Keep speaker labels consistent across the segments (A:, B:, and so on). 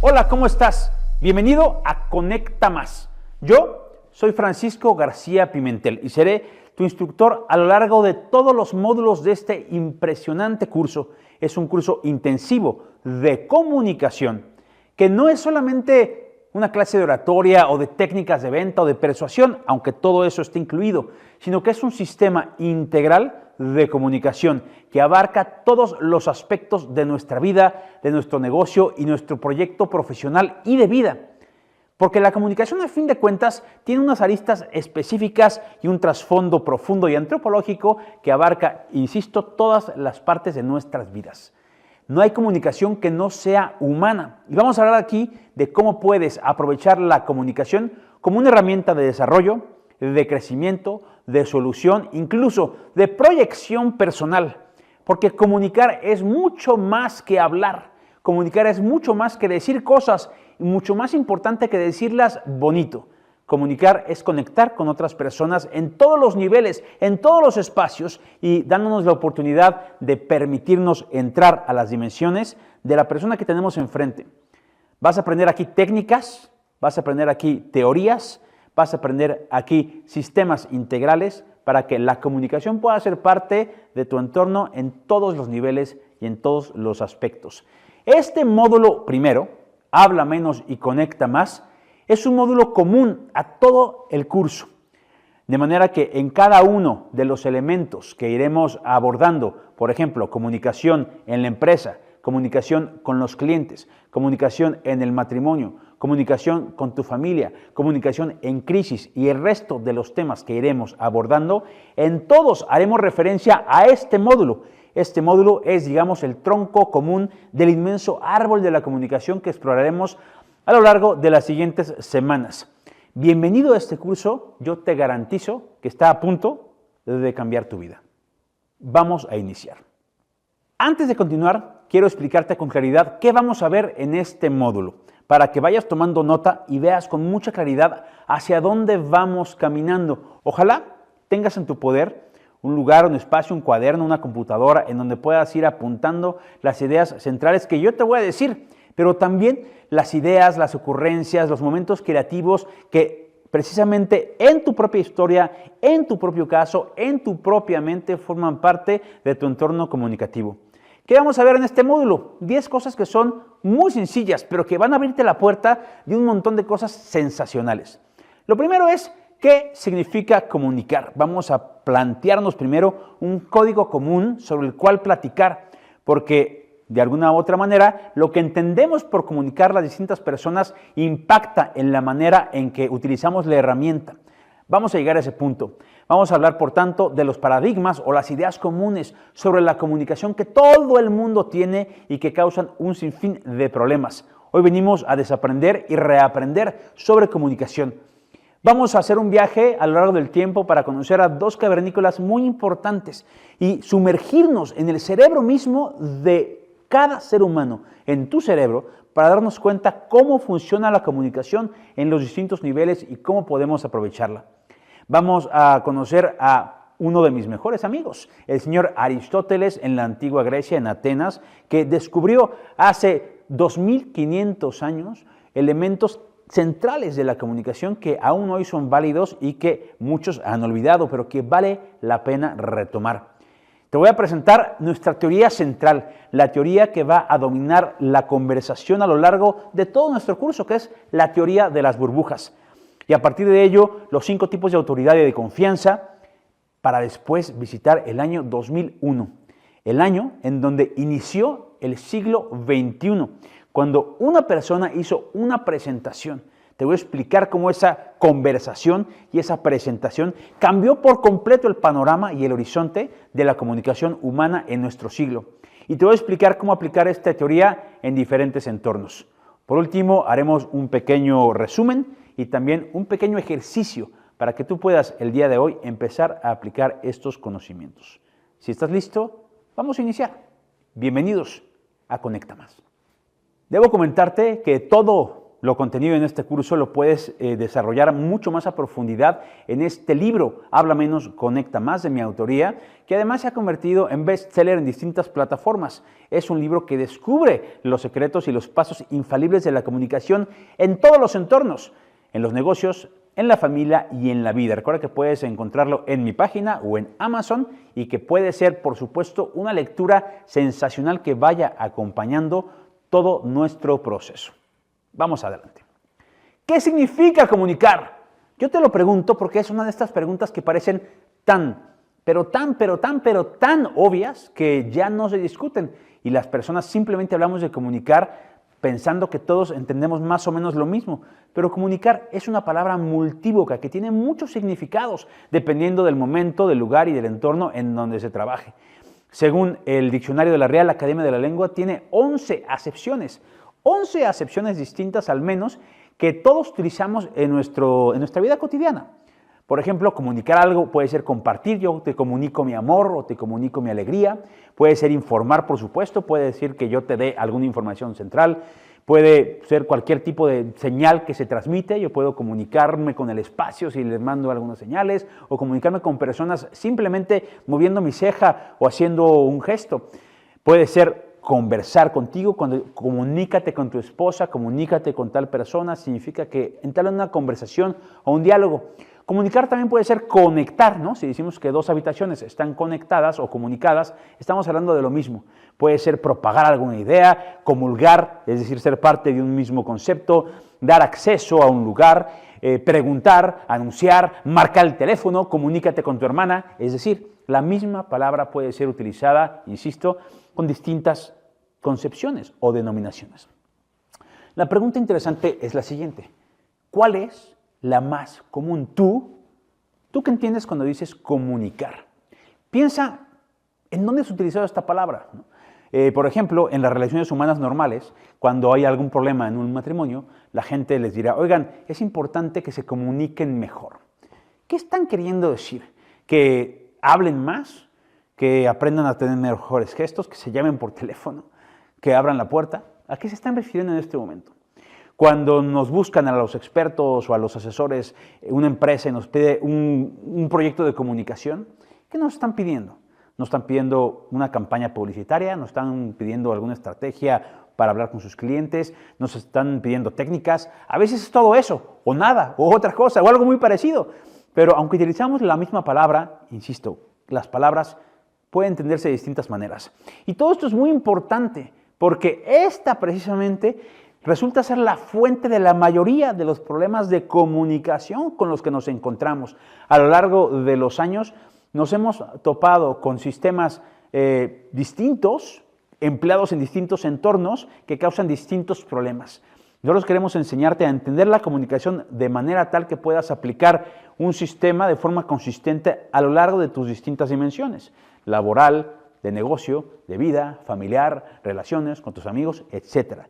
A: Hola, ¿cómo estás? Bienvenido a Conecta Más. Yo soy Francisco García Pimentel y seré tu instructor a lo largo de todos los módulos de este impresionante curso. Es un curso intensivo de comunicación que no es solamente una clase de oratoria o de técnicas de venta o de persuasión, aunque todo eso esté incluido, sino que es un sistema integral de comunicación que abarca todos los aspectos de nuestra vida, de nuestro negocio y nuestro proyecto profesional y de vida. Porque la comunicación, a fin de cuentas, tiene unas aristas específicas y un trasfondo profundo y antropológico que abarca, insisto, todas las partes de nuestras vidas. No hay comunicación que no sea humana. Y vamos a hablar aquí de cómo puedes aprovechar la comunicación como una herramienta de desarrollo, de crecimiento, de solución, incluso de proyección personal. Porque comunicar es mucho más que hablar. Comunicar es mucho más que decir cosas y mucho más importante que decirlas bonito. Comunicar es conectar con otras personas en todos los niveles, en todos los espacios y dándonos la oportunidad de permitirnos entrar a las dimensiones de la persona que tenemos enfrente. Vas a aprender aquí técnicas, vas a aprender aquí teorías, vas a aprender aquí sistemas integrales para que la comunicación pueda ser parte de tu entorno en todos los niveles y en todos los aspectos. Este módulo primero, Habla Menos y Conecta Más, es un módulo común a todo el curso. De manera que en cada uno de los elementos que iremos abordando, por ejemplo, comunicación en la empresa, comunicación con los clientes, comunicación en el matrimonio, comunicación con tu familia, comunicación en crisis y el resto de los temas que iremos abordando, en todos haremos referencia a este módulo. Este módulo es, digamos, el tronco común del inmenso árbol de la comunicación que exploraremos a lo largo de las siguientes semanas. Bienvenido a este curso, yo te garantizo que está a punto de cambiar tu vida. Vamos a iniciar. Antes de continuar, quiero explicarte con claridad qué vamos a ver en este módulo, para que vayas tomando nota y veas con mucha claridad hacia dónde vamos caminando. Ojalá tengas en tu poder un lugar, un espacio, un cuaderno, una computadora en donde puedas ir apuntando las ideas centrales que yo te voy a decir, pero también las ideas, las ocurrencias, los momentos creativos que precisamente en tu propia historia, en tu propio caso, en tu propia mente forman parte de tu entorno comunicativo. ¿Qué vamos a ver en este módulo? 10 cosas que son muy sencillas, pero que van a abrirte la puerta de un montón de cosas sensacionales. Lo primero es, ¿qué significa comunicar? Vamos a plantearnos primero un código común sobre el cual platicar, porque de alguna u otra manera lo que entendemos por comunicar las distintas personas impacta en la manera en que utilizamos la herramienta. Vamos a llegar a ese punto. Vamos a hablar, por tanto, de los paradigmas o las ideas comunes sobre la comunicación que todo el mundo tiene y que causan un sinfín de problemas. Hoy venimos a desaprender y reaprender sobre comunicación. Vamos a hacer un viaje a lo largo del tiempo para conocer a dos cavernícolas muy importantes y sumergirnos en el cerebro mismo de cada ser humano, en tu cerebro, para darnos cuenta cómo funciona la comunicación en los distintos niveles y cómo podemos aprovecharla. Vamos a conocer a uno de mis mejores amigos, el señor Aristóteles en la antigua Grecia, en Atenas, que descubrió hace 2500 años elementos centrales de la comunicación que aún hoy son válidos y que muchos han olvidado, pero que vale la pena retomar. Te voy a presentar nuestra teoría central, la teoría que va a dominar la conversación a lo largo de todo nuestro curso, que es la teoría de las burbujas. Y a partir de ello, los 5 tipos de autoridad y de confianza, para después visitar el año 2001, el año en donde inició el siglo XXI, cuando una persona hizo una presentación. Te voy a explicar cómo esa conversación y esa presentación cambió por completo el panorama y el horizonte de la comunicación humana en nuestro siglo. Y te voy a explicar cómo aplicar esta teoría en diferentes entornos. Por último, haremos un pequeño resumen y también un pequeño ejercicio para que tú puedas el día de hoy empezar a aplicar estos conocimientos. Si estás listo, vamos a iniciar. Bienvenidos a Conecta Más. Debo comentarte que todo lo contenido en este curso lo puedes desarrollar mucho más a profundidad en este libro, Habla Menos, Conecta Más, de mi autoría, que además se ha convertido en bestseller en distintas plataformas. Es un libro que descubre los secretos y los pasos infalibles de la comunicación en todos los entornos, en los negocios, en la familia y en la vida. Recuerda que puedes encontrarlo en mi página o en Amazon y que puede ser, por supuesto, una lectura sensacional que vaya acompañando todo nuestro proceso. Vamos adelante. ¿Qué significa comunicar? Yo te lo pregunto porque es una de estas preguntas que parecen tan obvias que ya no se discuten y las personas simplemente hablamos de comunicar pensando que todos entendemos más o menos lo mismo, pero comunicar es una palabra multívoca que tiene muchos significados dependiendo del momento, del lugar y del entorno en donde se trabaje. Según el diccionario de la Real Academia de la Lengua, tiene 11 acepciones. 11 acepciones distintas al menos que todos utilizamos en nuestra vida cotidiana. Por ejemplo, comunicar algo puede ser compartir, yo te comunico mi amor o te comunico mi alegría, puede ser informar, por supuesto, puede decir que yo te dé alguna información central, puede ser cualquier tipo de señal que se transmite, yo puedo comunicarme con el espacio si les mando algunas señales o comunicarme con personas simplemente moviendo mi ceja o haciendo un gesto. Puede ser conversar contigo, cuando comunícate con tu esposa, comunícate con tal persona, significa que entablan una conversación o un diálogo. Comunicar también puede ser conectar, ¿no? Si decimos que dos habitaciones están conectadas o comunicadas, estamos hablando de lo mismo. Puede ser propagar alguna idea, comulgar, es decir, ser parte de un mismo concepto, dar acceso a un lugar, preguntar, anunciar, marcar el teléfono, comunícate con tu hermana, es decir, la misma palabra puede ser utilizada, insisto, con distintas concepciones o denominaciones. La pregunta interesante es la siguiente: ¿cuál es la más común? ¿Tú qué entiendes cuando dices comunicar? Piensa en dónde has utilizado esta palabra, ¿no? Por ejemplo, en las relaciones humanas normales, cuando hay algún problema en un matrimonio, la gente les dirá, oigan, es importante que se comuniquen mejor. ¿Qué están queriendo decir? ¿Que hablen más? ¿Que aprendan a tener mejores gestos? ¿Que se llamen por teléfono? ¿Que abran la puerta? ¿A qué se están refiriendo en este momento? Cuando nos buscan a los expertos o a los asesores, una empresa y nos pide un proyecto de comunicación, ¿qué nos están pidiendo? Nos están pidiendo una campaña publicitaria, nos están pidiendo alguna estrategia para hablar con sus clientes, nos están pidiendo técnicas, a veces es todo eso, o nada, o otra cosa, o algo muy parecido. Pero aunque utilizamos la misma palabra, insisto, las palabras pueden entenderse de distintas maneras. Y todo esto es muy importante, porque esta precisamente resulta ser la fuente de la mayoría de los problemas de comunicación con los que nos encontramos. A lo largo de los años nos hemos topado con sistemas distintos, empleados en distintos entornos que causan distintos problemas. Nosotros queremos enseñarte a entender la comunicación de manera tal que puedas aplicar un sistema de forma consistente a lo largo de tus distintas dimensiones: laboral, de negocio, de vida, familiar, relaciones con tus amigos, etc.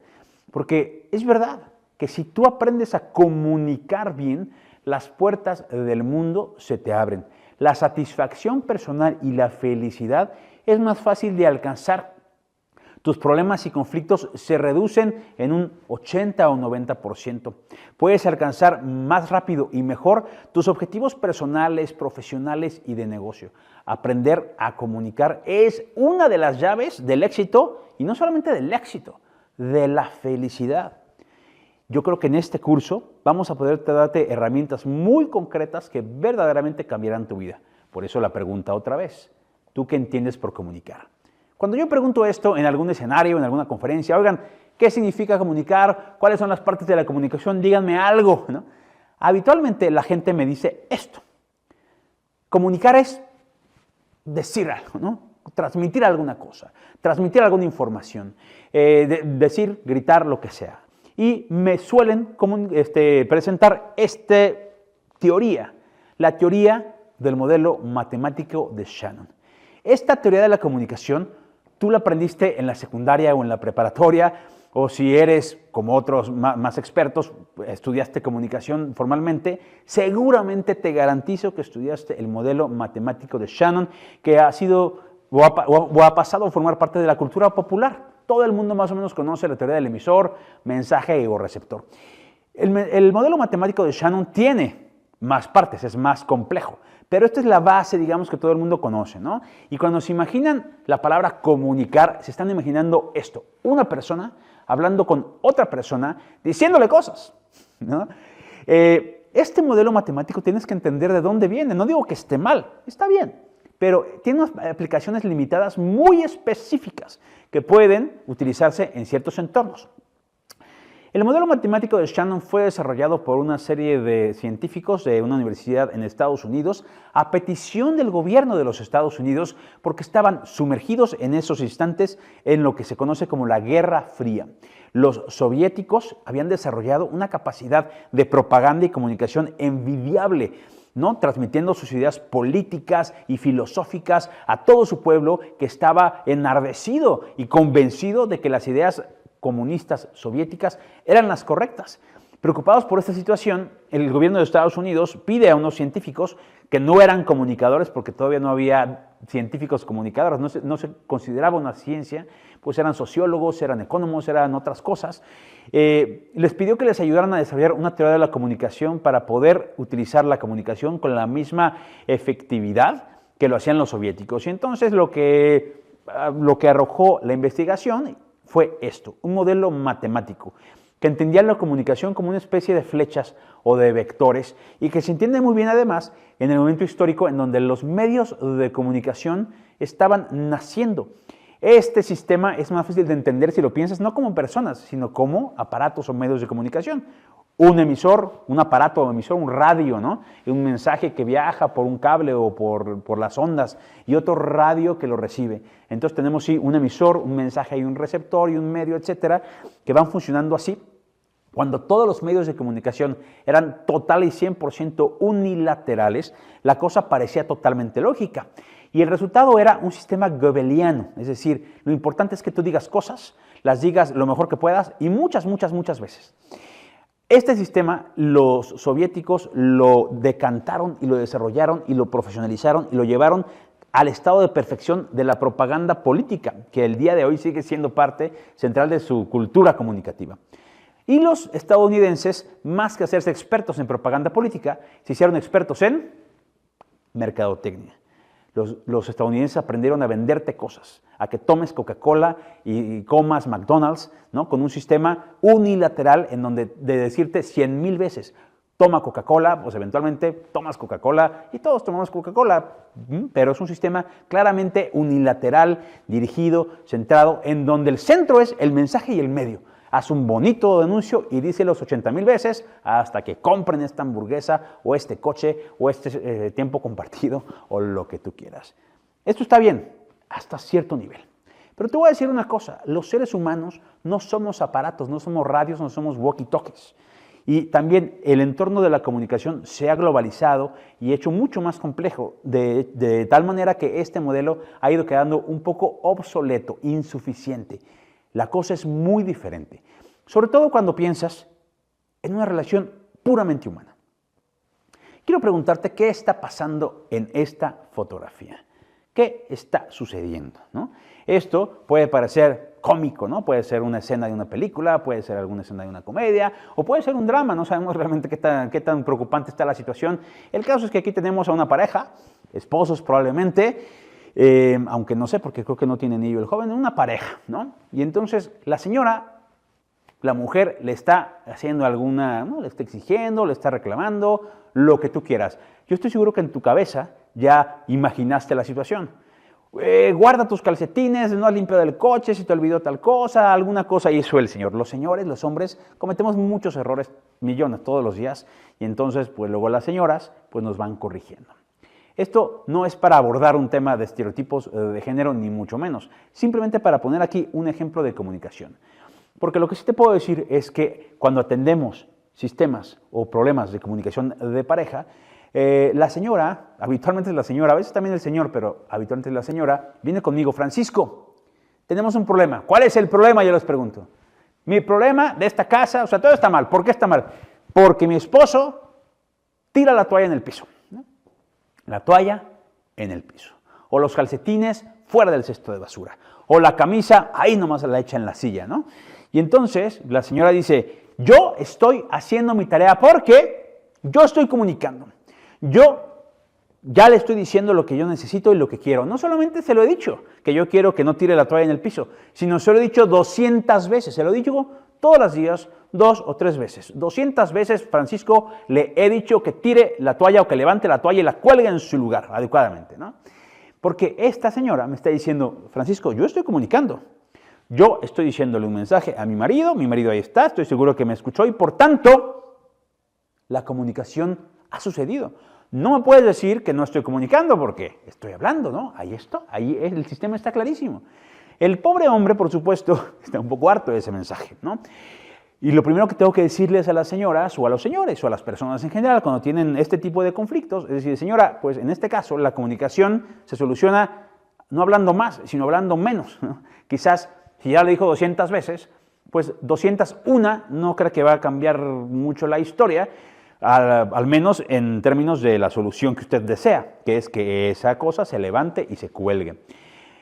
A: Porque es verdad que si tú aprendes a comunicar bien, las puertas del mundo se te abren. La satisfacción personal y la felicidad es más fácil de alcanzar. Tus problemas y conflictos se reducen en un 80 o 90%. Puedes alcanzar más rápido y mejor tus objetivos personales, profesionales y de negocio. Aprender a comunicar es una de las llaves del éxito, y no solamente del éxito, de la felicidad. Yo creo que en este curso vamos a poder darte herramientas muy concretas que verdaderamente cambiarán tu vida. Por eso la pregunta otra vez: ¿tú qué entiendes por comunicar? Cuando yo pregunto esto en algún escenario, en alguna conferencia, oigan, ¿qué significa comunicar? ¿Cuáles son las partes de la comunicación? Díganme algo, ¿no? Habitualmente la gente me dice esto: comunicar es decir algo, ¿no? Transmitir alguna cosa, transmitir alguna información, decir, gritar, lo que sea. Y me suelen presentar esta teoría, la teoría del modelo matemático de Shannon. Esta teoría de la comunicación tú la aprendiste en la secundaria o en la preparatoria, o si eres como otros más expertos, estudiaste comunicación formalmente, seguramente te garantizo que estudiaste el modelo matemático de Shannon, que ha sido o ha pasado a formar parte de la cultura popular. Todo el mundo más o menos conoce la teoría del emisor, mensaje o receptor. El modelo matemático de Shannon tiene más partes, es más complejo, pero esta es la base, digamos, que todo el mundo conoce, ¿no? Y cuando se imaginan la palabra comunicar, se están imaginando esto, una persona hablando con otra persona, diciéndole cosas, ¿no? Este modelo matemático tienes que entender de dónde viene, no digo que esté mal, está bien, pero tiene unas aplicaciones limitadas muy específicas que pueden utilizarse en ciertos entornos. El modelo matemático de Shannon fue desarrollado por una serie de científicos de una universidad en Estados Unidos a petición del gobierno de los Estados Unidos porque estaban sumergidos en esos instantes en lo que se conoce como la Guerra Fría. Los soviéticos habían desarrollado una capacidad de propaganda y comunicación envidiable, ¿no? Transmitiendo sus ideas políticas y filosóficas a todo su pueblo que estaba enardecido y convencido de que las ideas comunistas soviéticas eran las correctas. Preocupados por esta situación, el gobierno de Estados Unidos pide a unos científicos que no eran comunicadores, porque todavía no había científicos comunicadores, no se consideraba una ciencia, pues eran sociólogos, eran economos, eran otras cosas. Les pidió que les ayudaran a desarrollar una teoría de la comunicación para poder utilizar la comunicación con la misma efectividad que lo hacían los soviéticos. Y entonces lo que arrojó la investigación fue esto, un modelo matemático que entendía la comunicación como una especie de flechas o de vectores y que se entiende muy bien además en el momento histórico en donde los medios de comunicación estaban naciendo. Este sistema es más fácil de entender si lo piensas no como personas, sino como aparatos o medios de comunicación. Un emisor, un aparato emisor, un radio, ¿no? Un mensaje que viaja por un cable o por las ondas y otro radio que lo recibe. Entonces tenemos sí un emisor, un mensaje y un receptor y un medio, etcétera, que van funcionando así. Cuando todos los medios de comunicación eran total y 100% unilaterales, la cosa parecía totalmente lógica. Y el resultado era un sistema goebbeliano, es decir, lo importante es que tú digas cosas, las digas lo mejor que puedas y muchas veces. Este sistema los soviéticos lo decantaron y lo desarrollaron y lo profesionalizaron y lo llevaron al estado de perfección de la propaganda política, que el día de hoy sigue siendo parte central de su cultura comunicativa. Y los estadounidenses, más que hacerse expertos en propaganda política, se hicieron expertos en mercadotecnia. Los estadounidenses aprendieron a venderte cosas, a que tomes Coca-Cola y comas McDonald's, ¿no? Con un sistema unilateral en donde de decirte 100,000 veces, toma Coca-Cola, pues eventualmente tomas Coca-Cola y todos tomamos Coca-Cola, pero es un sistema claramente unilateral, dirigido, centrado, en donde el centro es el mensaje y el medio. Haz un bonito anuncio y díselos 80,000 veces hasta que compren esta hamburguesa o este coche o este tiempo compartido o lo que tú quieras. Esto está bien hasta cierto nivel. Pero te voy a decir una cosa, los seres humanos no somos aparatos, no somos radios, no somos walkie-talkies. Y también el entorno de la comunicación se ha globalizado y hecho mucho más complejo, de tal manera que este modelo ha ido quedando un poco obsoleto, insuficiente. La cosa es muy diferente, sobre todo cuando piensas en una relación puramente humana. Quiero preguntarte qué está pasando en esta fotografía. ¿Qué está sucediendo, ¿no? Esto puede parecer cómico, ¿no? Puede ser una escena de una película, puede ser alguna escena de una comedia, o puede ser un drama, no sabemos realmente qué tan preocupante está la situación. El caso es que aquí tenemos a una pareja, esposos probablemente, aunque no sé, porque creo que no tiene anillo el joven, una pareja, ¿no? Y entonces la señora, la mujer, le está haciendo alguna, ¿no? Le está exigiendo, le está reclamando, lo que tú quieras. Yo estoy seguro que en tu cabeza ya imaginaste la situación. Guarda tus calcetines, no has limpiado el coche, si te olvidó tal cosa, alguna cosa, y eso el señor. Los señores, los hombres, cometemos muchos errores, millones todos los días, y entonces, pues luego las señoras, pues nos van corrigiendo. Esto no es para abordar un tema de estereotipos de género, ni mucho menos. Simplemente para poner aquí un ejemplo de comunicación. Porque lo que sí te puedo decir es que cuando atendemos sistemas o problemas de comunicación de pareja, la señora, habitualmente es la señora, a veces también el señor, pero habitualmente es la señora, viene conmigo, Francisco, tenemos un problema. ¿Cuál es el problema? Yo les pregunto. Mi problema de esta casa, o sea, todo está mal. ¿Por qué está mal? Porque mi esposo tira la toalla en el piso. La toalla en el piso, o los calcetines fuera del cesto de basura, o la camisa ahí nomás la echa en la silla, ¿no? Y entonces la señora dice, Yo estoy haciendo mi tarea porque yo estoy comunicando. Yo ya le estoy diciendo lo que yo necesito y lo que quiero. No solamente se lo he dicho, que yo quiero que no tire la toalla en el piso, sino se lo he dicho 200 veces. Se lo he dicho todos los días, 2 o 3 veces. 200 veces, Francisco, le he dicho que tire la toalla o que levante la toalla y la cuelgue en su lugar adecuadamente, ¿no? Porque esta señora me está diciendo, Francisco, yo estoy comunicando. Yo estoy diciéndole un mensaje a mi marido ahí está, estoy seguro que me escuchó y por tanto, la comunicación ha sucedido. No me puedes decir que no estoy comunicando porque estoy hablando, ¿no? Ahí está, el sistema está clarísimo. El pobre hombre, por supuesto, está un poco harto de ese mensaje, ¿no? Y lo primero que tengo que decirles a las señoras o a los señores o a las personas en general cuando tienen este tipo de conflictos, es decir, señora, pues en este caso la comunicación se soluciona no hablando más, sino hablando menos, ¿no? Quizás, si ya le dijo 200 veces, pues 201 no creo que va a cambiar mucho la historia, al menos en términos de la solución que usted desea, que es que esa cosa se levante y se cuelgue.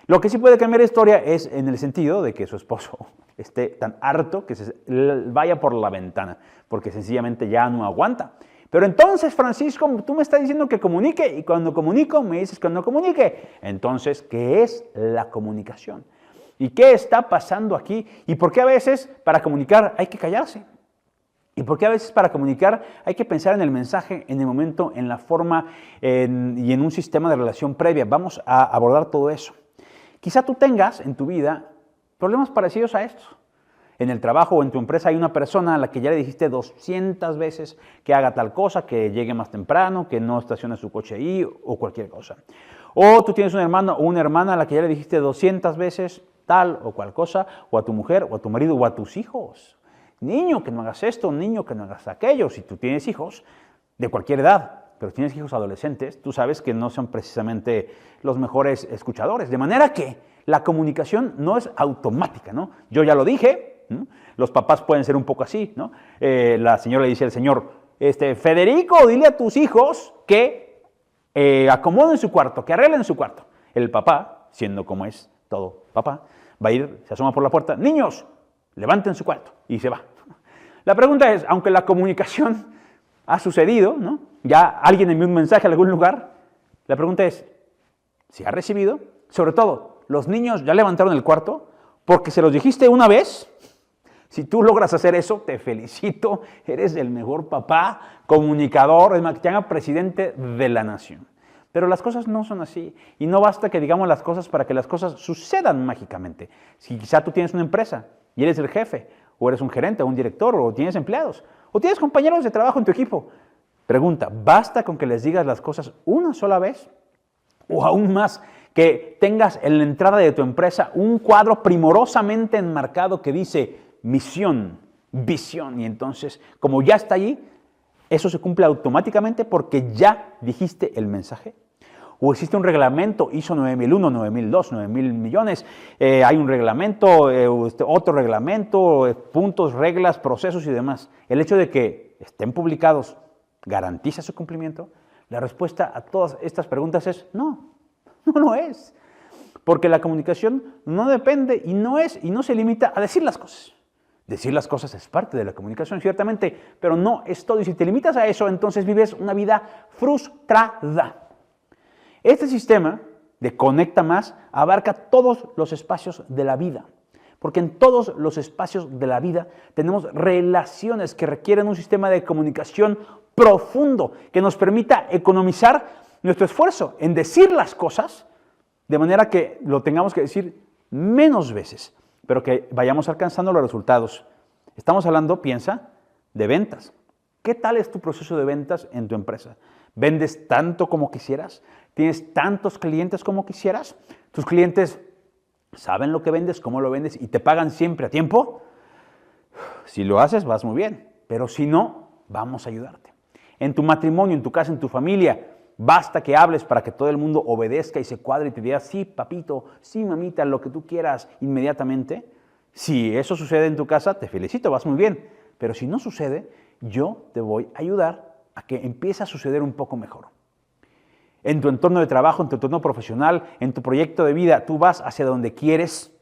A: Lo que sí puede cambiar la historia es en el sentido de que su esposo esté tan harto que se vaya por la ventana, porque sencillamente ya no aguanta. Pero entonces, Francisco, tú me estás diciendo que comunique, y cuando comunico me dices que no comunique. Entonces, ¿qué es la comunicación? ¿Y qué está pasando aquí? ¿Y por qué a veces para comunicar hay que callarse? ¿Y por qué a veces para comunicar hay que pensar en el mensaje, en el momento, en la forma y en un sistema de relación previa? Vamos a abordar todo eso. Quizá tú tengas en tu vida problemas parecidos a estos. En el trabajo o en tu empresa hay una persona a la que ya le dijiste 200 veces que haga tal cosa, que llegue más temprano, que no estacione su coche ahí o cualquier cosa. O tú tienes un hermano o una hermana a la que ya le dijiste 200 veces tal o cual cosa, o a tu mujer, o a tu marido, o a tus hijos. Niño, que no hagas esto, niño, que no hagas aquello. Si tú tienes hijos de cualquier edad, pero tienes hijos adolescentes, tú sabes que no son precisamente los mejores escuchadores. De manera que la comunicación no es automática, ¿no? Yo ya lo dije, ¿no? Los papás pueden ser un poco así, ¿no? La señora le dice al señor, Federico, dile a tus hijos que acomoden su cuarto, que arreglen su cuarto. El papá, siendo como es todo papá, va a ir, se asoma por la puerta, niños, levanten su cuarto, y se va. La pregunta es, aunque la comunicación ha sucedido, ¿no? Ya alguien envió un mensaje a algún lugar, la pregunta es, ¿se ha recibido? Sobre todo, ¿los niños ya levantaron el cuarto? Porque se los dijiste una vez. Si tú logras hacer eso, te felicito, eres el mejor papá, comunicador, es más, que te haga presidente de la nación. Pero las cosas no son así y no basta que digamos las cosas para que las cosas sucedan mágicamente. Si quizá tú tienes una empresa y eres el jefe, o eres un gerente, o un director, o tienes empleados, o tienes compañeros de trabajo en tu equipo, pregunta, ¿basta con que les digas las cosas una sola vez? O aún más, que tengas en la entrada de tu empresa un cuadro primorosamente enmarcado que dice misión, visión, y entonces, como ya está allí, eso se cumple automáticamente porque ya dijiste el mensaje. O existe un reglamento ISO 9001, 9002, 9000 millones, hay un reglamento, otro reglamento, puntos, reglas, procesos y demás. El hecho de que estén publicados garantiza su cumplimiento. La respuesta a todas estas preguntas es no, no lo es. Porque la comunicación no depende y no se limita a decir las cosas. Decir las cosas es parte de la comunicación, ciertamente, pero no es todo. Y si te limitas a eso, entonces vives una vida frustrada. Este sistema de Conecta Más abarca todos los espacios de la vida, porque en todos los espacios de la vida tenemos relaciones que requieren un sistema de comunicación profundo que nos permita economizar nuestro esfuerzo en decir las cosas de manera que lo tengamos que decir menos veces, pero que vayamos alcanzando los resultados. Estamos hablando, piensa, de ventas. ¿Qué tal es tu proceso de ventas en tu empresa? ¿Vendes tanto como quisieras? ¿Tienes tantos clientes como quisieras? ¿Tus clientes saben lo que vendes, cómo lo vendes y te pagan siempre a tiempo? Si lo haces, vas muy bien, pero si no, vamos a ayudarte. En tu matrimonio, en tu casa, en tu familia, basta que hables para que todo el mundo obedezca y se cuadre y te diga, sí, papito, sí, mamita, lo que tú quieras inmediatamente. Si eso sucede en tu casa, te felicito, vas muy bien. Pero si no sucede, yo te voy a ayudar a que empiece a suceder un poco mejor. En tu entorno de trabajo, en tu entorno profesional, en tu proyecto de vida, ¿tú vas hacia donde quieres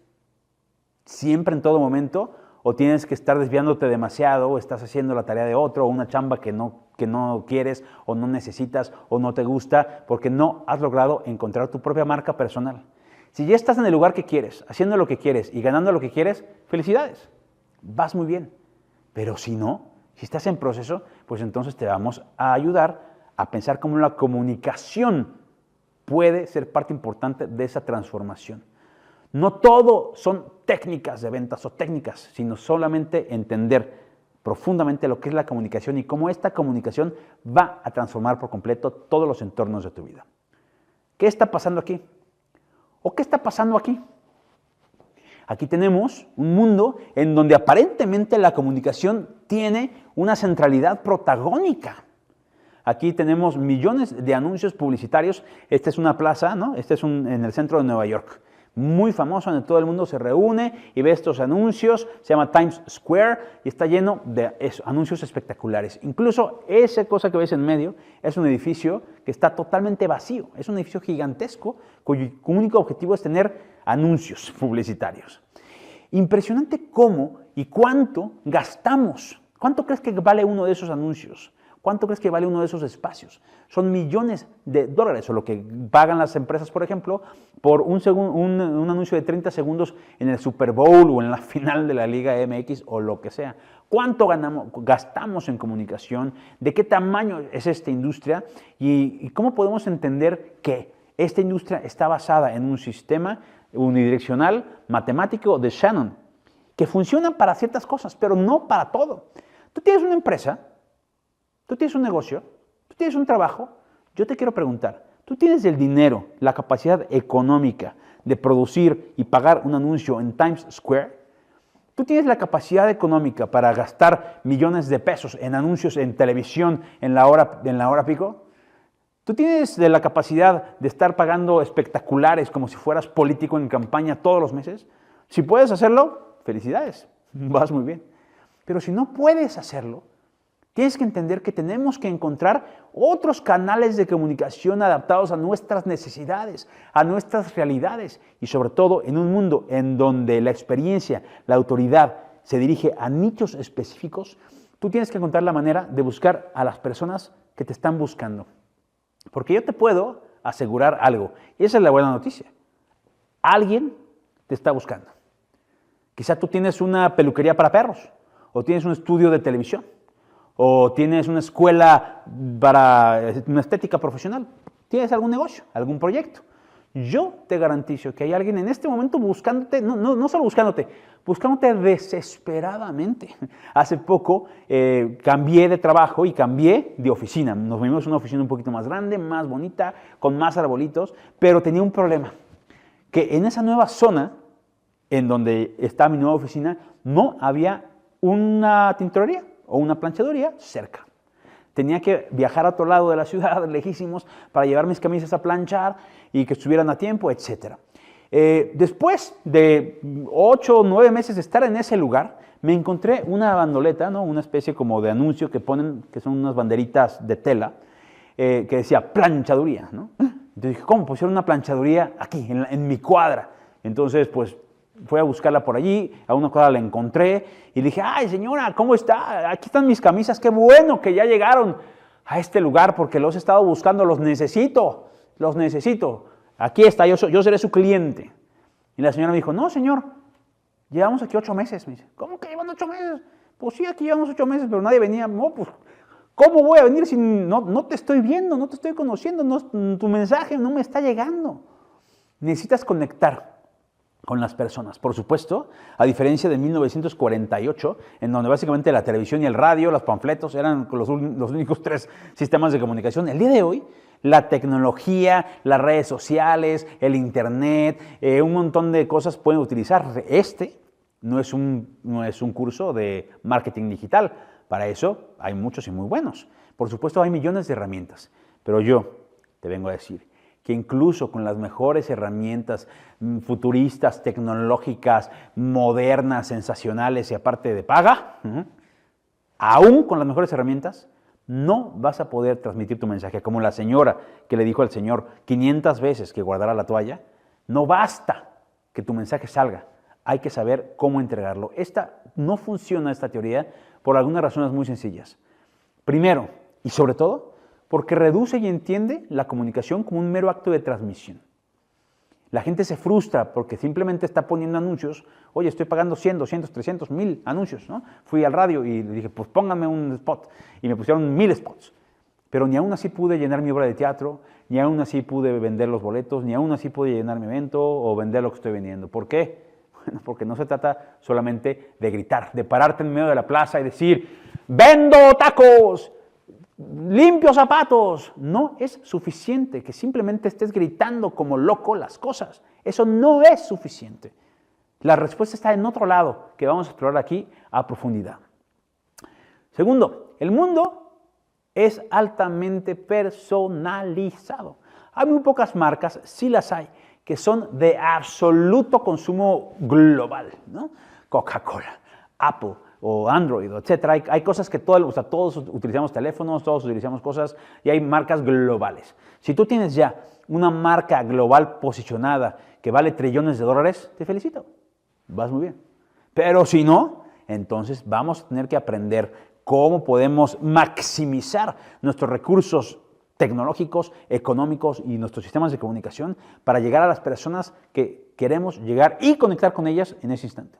A: siempre, en todo momento? o tienes que estar desviándote demasiado, o estás haciendo la tarea de otro, o una chamba que no quieres, o no necesitas, o no te gusta, porque no has logrado encontrar tu propia marca personal. Si ya estás en el lugar que quieres, haciendo lo que quieres y ganando lo que quieres, felicidades, vas muy bien. Pero si no, si estás en proceso, pues entonces te vamos a ayudar a pensar cómo la comunicación puede ser parte importante de esa transformación. No todo son técnicas de ventas o técnicas, sino solamente entender profundamente lo que es la comunicación y cómo esta comunicación va a transformar por completo todos los entornos de tu vida. ¿Qué está pasando aquí? ¿O qué está pasando aquí? Aquí tenemos un mundo en donde aparentemente la comunicación tiene una centralidad protagónica. Aquí tenemos millones de anuncios publicitarios. Esta es una plaza, ¿no? Este es en el centro de Nueva York. Muy famoso, donde todo el mundo se reúne y ve estos anuncios. Se llama Times Square y está lleno de anuncios espectaculares. Incluso esa cosa que ves en medio es un edificio que está totalmente vacío. Es un edificio gigantesco cuyo único objetivo es tener anuncios publicitarios. Impresionante cómo y cuánto gastamos. ¿Cuánto crees que vale uno de esos anuncios? ¿Cuánto crees que vale uno de esos espacios? Son millones de dólares, o lo que pagan las empresas, por ejemplo, por un anuncio de 30 segundos en el Super Bowl o en la final de la Liga MX o lo que sea. ¿Cuánto gastamos en comunicación? ¿De qué tamaño es esta industria? ¿Y cómo podemos entender que esta industria está basada en un sistema unidireccional matemático de Shannon, que funciona para ciertas cosas, pero no para todo? Tú tienes una empresa, tú tienes un negocio, tú tienes un trabajo. Yo te quiero preguntar, ¿tú tienes el dinero, la capacidad económica de producir y pagar un anuncio en Times Square? ¿Tú tienes la capacidad económica para gastar millones de pesos en anuncios en televisión en la hora pico? ¿Tú tienes la capacidad de estar pagando espectaculares como si fueras político en campaña todos los meses? Si puedes hacerlo, felicidades, vas muy bien. Pero si no puedes hacerlo, tienes que entender que tenemos que encontrar otros canales de comunicación adaptados a nuestras necesidades, a nuestras realidades y sobre todo en un mundo en donde la experiencia, la autoridad se dirige a nichos específicos. Tú tienes que encontrar la manera de buscar a las personas que te están buscando. Porque yo te puedo asegurar algo, y esa es la buena noticia. Alguien te está buscando. Quizá tú tienes una peluquería para perros, o tienes un estudio de televisión, o tienes una escuela para una estética profesional. ¿Tienes algún negocio, algún proyecto? Yo te garantizo que hay alguien en este momento buscándote, no solo buscándote desesperadamente. Hace poco cambié de trabajo y cambié de oficina. Nos movimos a una oficina un poquito más grande, más bonita, con más arbolitos, pero tenía un problema, que en esa nueva zona, en donde está mi nueva oficina, no había una tintorería o una planchaduría cerca. Tenía que viajar a otro lado de la ciudad, lejísimos, para llevar mis camisas a planchar y que estuvieran a tiempo, etc. Después de 8 o 9 meses de estar en ese lugar, me encontré una bandoleta, ¿no? Una especie como de anuncio que ponen, que son unas banderitas de tela, que decía planchaduría, ¿no? Entonces dije, ¿cómo pusieron una planchaduría aquí, en mi cuadra? Entonces, pues, fui a buscarla por allí, a una cuadra la encontré y le dije, ay señora, ¿cómo está? Aquí están mis camisas, qué bueno que ya llegaron a este lugar porque los he estado buscando, los necesito. Aquí está, yo seré su cliente. Y la señora me dijo, no señor, llevamos aquí 8 meses. Me dice, ¿cómo que llevan 8 meses? Pues sí, aquí llevamos 8 meses, pero nadie venía. No, pues, ¿cómo voy a venir si no te estoy viendo, no te estoy conociendo, tu mensaje no me está llegando? Necesitas conectar con las personas. Por supuesto, a diferencia de 1948, en donde básicamente la televisión y el radio, los panfletos eran los únicos 3 sistemas de comunicación, el día de hoy, la tecnología, las redes sociales, el internet, un montón de cosas pueden utilizar. Este no es un curso de marketing digital. Para eso hay muchos y muy buenos. Por supuesto, hay millones de herramientas, pero yo te vengo a decir que incluso con las mejores herramientas futuristas, tecnológicas, modernas, sensacionales y aparte de paga, aún con las mejores herramientas, no vas a poder transmitir tu mensaje. Como la señora que le dijo al Señor 500 veces que guardara la toalla, no basta que tu mensaje salga, hay que saber cómo entregarlo. Esta no funciona esta teoría por algunas razones muy sencillas. Primero, y sobre todo, porque reduce y entiende la comunicación como un mero acto de transmisión. La gente se frustra porque simplemente está poniendo anuncios. Oye, estoy pagando 100, 200, 300, 1000 anuncios, ¿no? Fui al radio y le dije, pues pónganme un spot. Y me pusieron 1000 spots. Pero ni aún así pude llenar mi obra de teatro, ni aún así pude vender los boletos, ni aún así pude llenar mi evento o vender lo que estoy vendiendo. ¿Por qué? Bueno, porque no se trata solamente de gritar, de pararte en medio de la plaza y decir, ¡vendo tacos! ¡Limpio zapatos! No es suficiente que simplemente estés gritando como loco las cosas. Eso no es suficiente. La respuesta está en otro lado, que vamos a explorar aquí a profundidad. Segundo, el mundo es altamente personalizado. Hay muy pocas marcas, sí las hay, que son de absoluto consumo global, ¿no? Coca-Cola, Apple o Android, etcétera. Hay cosas que todos utilizamos teléfonos, todos utilizamos cosas y hay marcas globales. Si tú tienes ya una marca global posicionada que vale trillones de dólares, te felicito, vas muy bien. Pero si no, entonces vamos a tener que aprender cómo podemos maximizar nuestros recursos tecnológicos, económicos y nuestros sistemas de comunicación para llegar a las personas que queremos llegar y conectar con ellas en ese instante.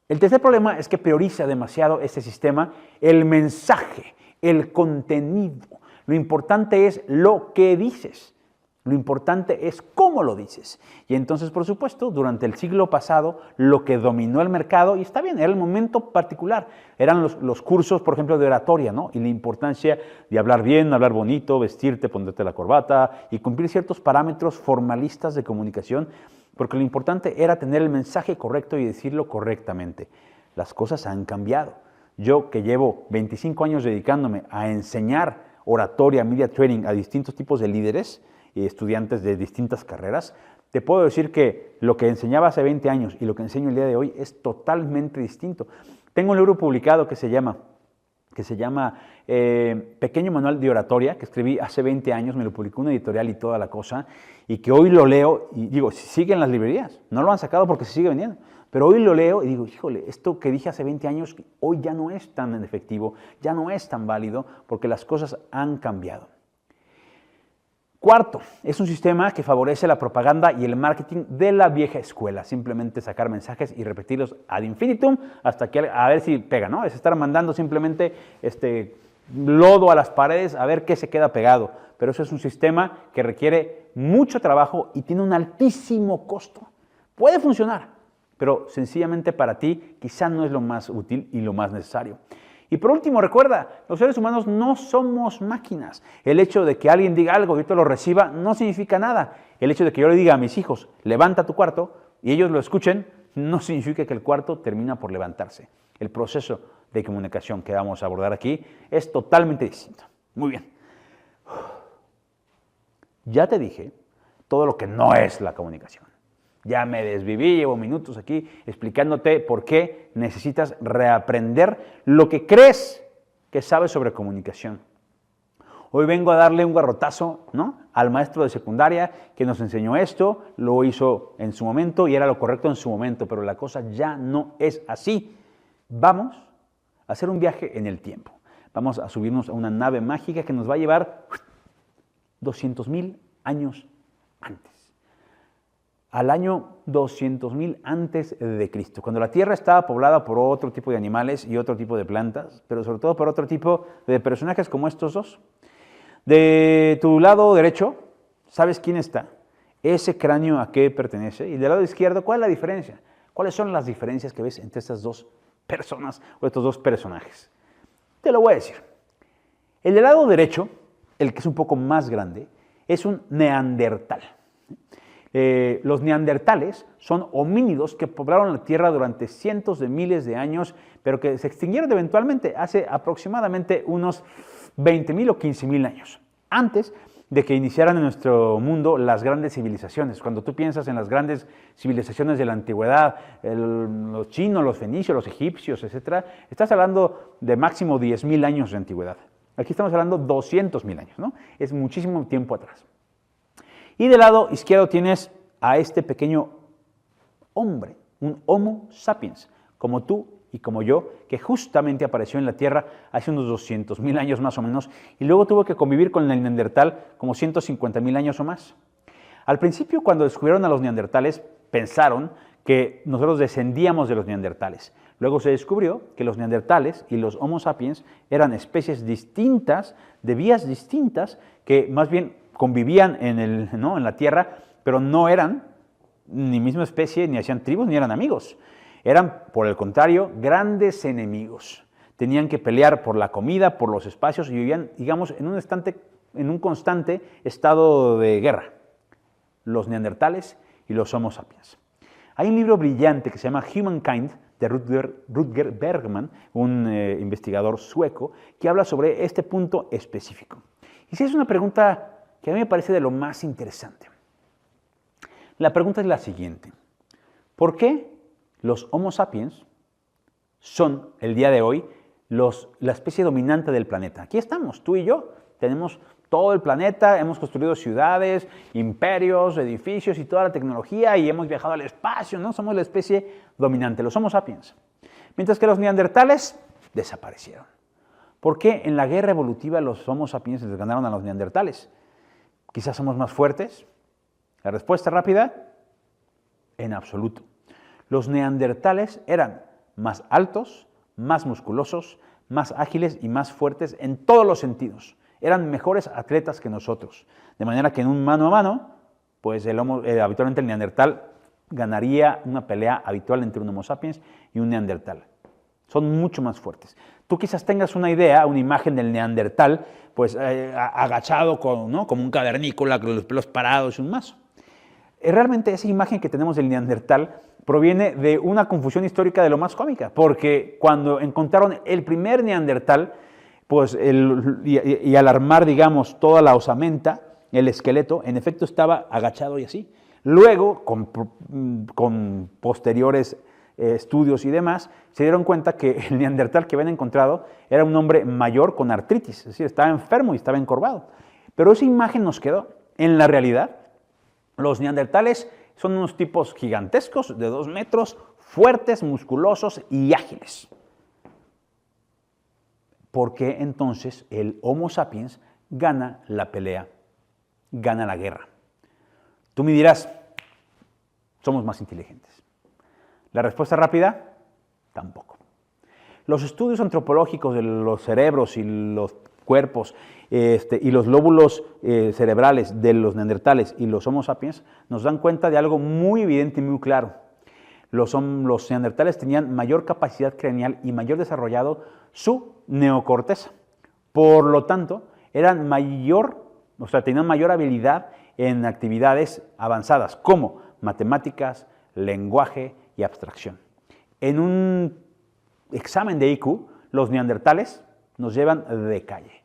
A: El tercer problema es que prioriza demasiado este sistema el mensaje, el contenido. Lo importante es lo que dices. Lo importante es cómo lo dices. Y entonces, por supuesto, durante el siglo pasado, lo que dominó el mercado, y está bien, era el momento particular, eran los cursos, por ejemplo, de oratoria, ¿no? Y la importancia de hablar bien, hablar bonito, vestirte, ponerte la corbata y cumplir ciertos parámetros formalistas de comunicación, porque lo importante era tener el mensaje correcto y decirlo correctamente. Las cosas han cambiado. Yo, que llevo 25 años dedicándome a enseñar oratoria, media training a distintos tipos de líderes, estudiantes de distintas carreras, te puedo decir que lo que enseñaba hace 20 años y lo que enseño el día de hoy es totalmente distinto. Tengo un libro publicado que se llama Pequeño Manual de Oratoria, que escribí hace 20 años, me lo publicó una editorial y toda la cosa, y que hoy lo leo y digo, si sigue en las librerías, no lo han sacado porque se sigue vendiendo, pero hoy lo leo y digo, híjole, esto que dije hace 20 años, hoy ya no es tan efectivo, ya no es tan válido, porque las cosas han cambiado. Cuarto, es un sistema que favorece la propaganda y el marketing de la vieja escuela. Simplemente sacar mensajes y repetirlos ad infinitum hasta que a ver si pega, ¿no? Es estar mandando simplemente lodo a las paredes a ver qué se queda pegado. Pero eso es un sistema que requiere mucho trabajo y tiene un altísimo costo. Puede funcionar, pero sencillamente para ti quizá no es lo más útil y lo más necesario. Y por último, recuerda, los seres humanos no somos máquinas. El hecho de que alguien diga algo y yo lo reciba no significa nada. El hecho de que yo le diga a mis hijos, levanta tu cuarto, y ellos lo escuchen, no significa que el cuarto termina por levantarse. El proceso de comunicación que vamos a abordar aquí es totalmente distinto. Muy bien. Ya te dije todo lo que no es la comunicación. Ya me desviví, llevo minutos aquí explicándote por qué necesitas reaprender lo que crees que sabes sobre comunicación. Hoy vengo a darle un garrotazo, ¿no?, al maestro de secundaria que nos enseñó esto, lo hizo en su momento y era lo correcto en su momento, pero la cosa ya no es así. Vamos a hacer un viaje en el tiempo. Vamos a subirnos a una nave mágica que nos va a llevar 200,000 años antes. Al año 200,000 antes de Cristo, cuando la Tierra estaba poblada por otro tipo de animales y otro tipo de plantas, pero sobre todo por otro tipo de personajes como estos dos. De tu lado derecho, ¿sabes quién está? Ese cráneo a qué pertenece. Y del lado izquierdo, ¿cuál es la diferencia? ¿Cuáles son las diferencias que ves entre estas dos personas o estos dos personajes? Te lo voy a decir. El del lado derecho, el que es un poco más grande, es un neandertal. Los neandertales son homínidos que poblaron la Tierra durante cientos de miles de años, pero que se extinguieron eventualmente hace aproximadamente unos 20,000 o 15,000 años, antes de que iniciaran en nuestro mundo las grandes civilizaciones. Cuando tú piensas en las grandes civilizaciones de la antigüedad, los chinos, los fenicios, los egipcios, etc., estás hablando de máximo 10,000 años de antigüedad. Aquí estamos hablando de 200,000 años, ¿no? Es muchísimo tiempo atrás. Y del lado izquierdo tienes a este pequeño hombre, un Homo sapiens, como tú y como yo, que justamente apareció en la Tierra hace unos 200.000 años más o menos, y luego tuvo que convivir con el neandertal como 150.000 años o más. Al principio, cuando descubrieron a los neandertales, pensaron que nosotros descendíamos de los neandertales. Luego se descubrió que los neandertales y los Homo sapiens eran especies distintas, de vías distintas, que más bien convivían en la Tierra, pero no eran ni misma especie, ni hacían tribus, ni eran amigos. Eran, por el contrario, grandes enemigos. Tenían que pelear por la comida, por los espacios, y vivían, digamos, en un constante estado de guerra. Los neandertales y los Homo sapiens. Hay un libro brillante que se llama Humankind, de Rutger Bergman, un investigador sueco, que habla sobre este punto específico. Y si es una pregunta que a mí me parece de lo más interesante. La pregunta es la siguiente: ¿por qué los Homo sapiens son, el día de hoy, la especie dominante del planeta? Aquí estamos, tú y yo, tenemos todo el planeta, hemos construido ciudades, imperios, edificios y toda la tecnología, y hemos viajado al espacio, ¿no? Somos la especie dominante, los Homo sapiens. Mientras que los neandertales desaparecieron. ¿Por qué en la guerra evolutiva los Homo sapiens les ganaron a los neandertales? ¿Quizás somos más fuertes? La respuesta rápida: en absoluto. Los neandertales eran más altos, más musculosos, más ágiles y más fuertes en todos los sentidos. Eran mejores atletas que nosotros. De manera que en un mano a mano, pues habitualmente el neandertal ganaría una pelea habitual entre un Homo sapiens y un neandertal. Son mucho más fuertes. Tú quizás tengas una idea, una imagen del neandertal, pues agachado, como un cavernícola, con los pelos parados y un mazo. Realmente esa imagen que tenemos del neandertal proviene de una confusión histórica de lo más cómica, porque cuando encontraron el primer neandertal, pues y al armar, digamos, toda la osamenta, el esqueleto, en efecto estaba agachado y así. Luego, con posteriores estudios y demás, se dieron cuenta que el neandertal que habían encontrado era un hombre mayor con artritis, es decir, estaba enfermo y estaba encorvado. Pero esa imagen nos quedó. En la realidad, los neandertales son unos tipos gigantescos, de 2 metros, fuertes, musculosos y ágiles. ¿Por qué entonces el Homo sapiens gana la pelea, gana la guerra? Tú me dirás, somos más inteligentes. La respuesta rápida: tampoco. Los estudios antropológicos de los cerebros y los cuerpos y los lóbulos cerebrales de los neandertales y los Homo sapiens nos dan cuenta de algo muy evidente y muy claro. Los neandertales tenían mayor capacidad craneal y mayor desarrollado su neocorteza. Por lo tanto, tenían mayor habilidad en actividades avanzadas como matemáticas, lenguaje y abstracción. En un examen de IQ, los neandertales nos llevan de calle.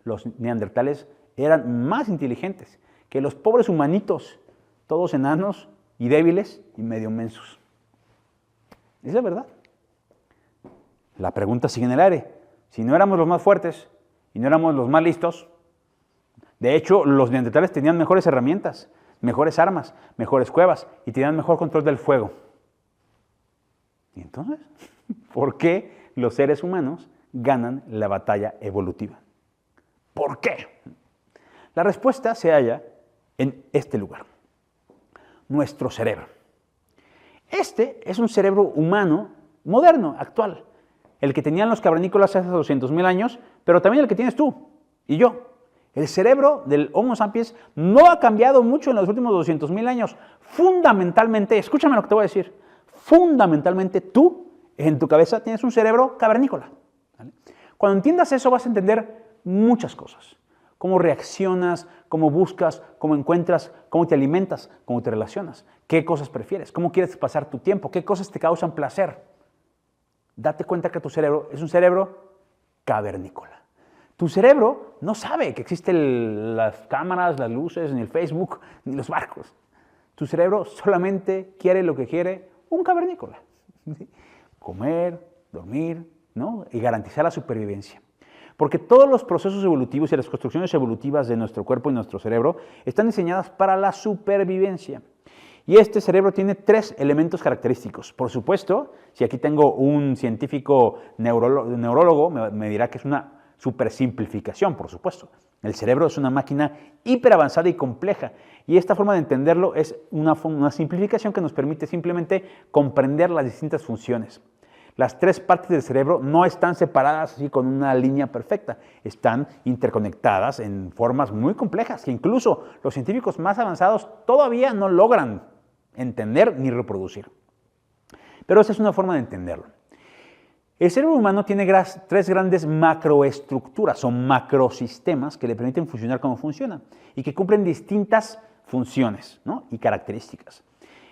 A: Los neandertales eran más inteligentes que los pobres humanitos, todos enanos y débiles y medio mensos. Es la verdad. La pregunta sigue en el aire. Si no éramos los más fuertes y no éramos los más listos, de hecho, los neandertales tenían mejores herramientas, mejores armas, mejores cuevas y tenían mejor control del fuego. ¿Y entonces? ¿Por qué los seres humanos ganan la batalla evolutiva? ¿Por qué? La respuesta se halla en este lugar: nuestro cerebro. Este es un cerebro humano moderno, actual, el que tenían los cavernícolas hace 200.000 años, pero también el que tienes tú y yo. El cerebro del Homo sapiens no ha cambiado mucho en los últimos 200.000 años. Fundamentalmente, escúchame lo que te voy a decir, fundamentalmente tú, en tu cabeza, tienes un cerebro cavernícola. ¿Vale? Cuando entiendas eso vas a entender muchas cosas. Cómo reaccionas, cómo buscas, cómo encuentras, cómo te alimentas, cómo te relacionas, qué cosas prefieres, cómo quieres pasar tu tiempo, qué cosas te causan placer. Date cuenta que tu cerebro es un cerebro cavernícola. Tu cerebro no sabe que existen las cámaras, las luces, ni el Facebook, ni los barcos. Tu cerebro solamente quiere lo que quiere un cavernícola. Comer, dormir, ¿no? Y garantizar la supervivencia. Porque todos los procesos evolutivos y las construcciones evolutivas de nuestro cuerpo y nuestro cerebro están diseñadas para la supervivencia. Y este cerebro tiene 3 elementos característicos. Por supuesto, si aquí tengo un científico neurólogo, me dirá que es una supersimplificación, por supuesto. El cerebro es una máquina hiperavanzada y compleja, y esta forma de entenderlo es una simplificación que nos permite simplemente comprender las distintas funciones. Las 3 partes del cerebro no están separadas así con una línea perfecta, están interconectadas en formas muy complejas que incluso los científicos más avanzados todavía no logran entender ni reproducir. Pero esa es una forma de entenderlo. El cerebro humano tiene 3 grandes macroestructuras o macrosistemas que le permiten funcionar como funciona y que cumplen distintas funciones, ¿no?, y características.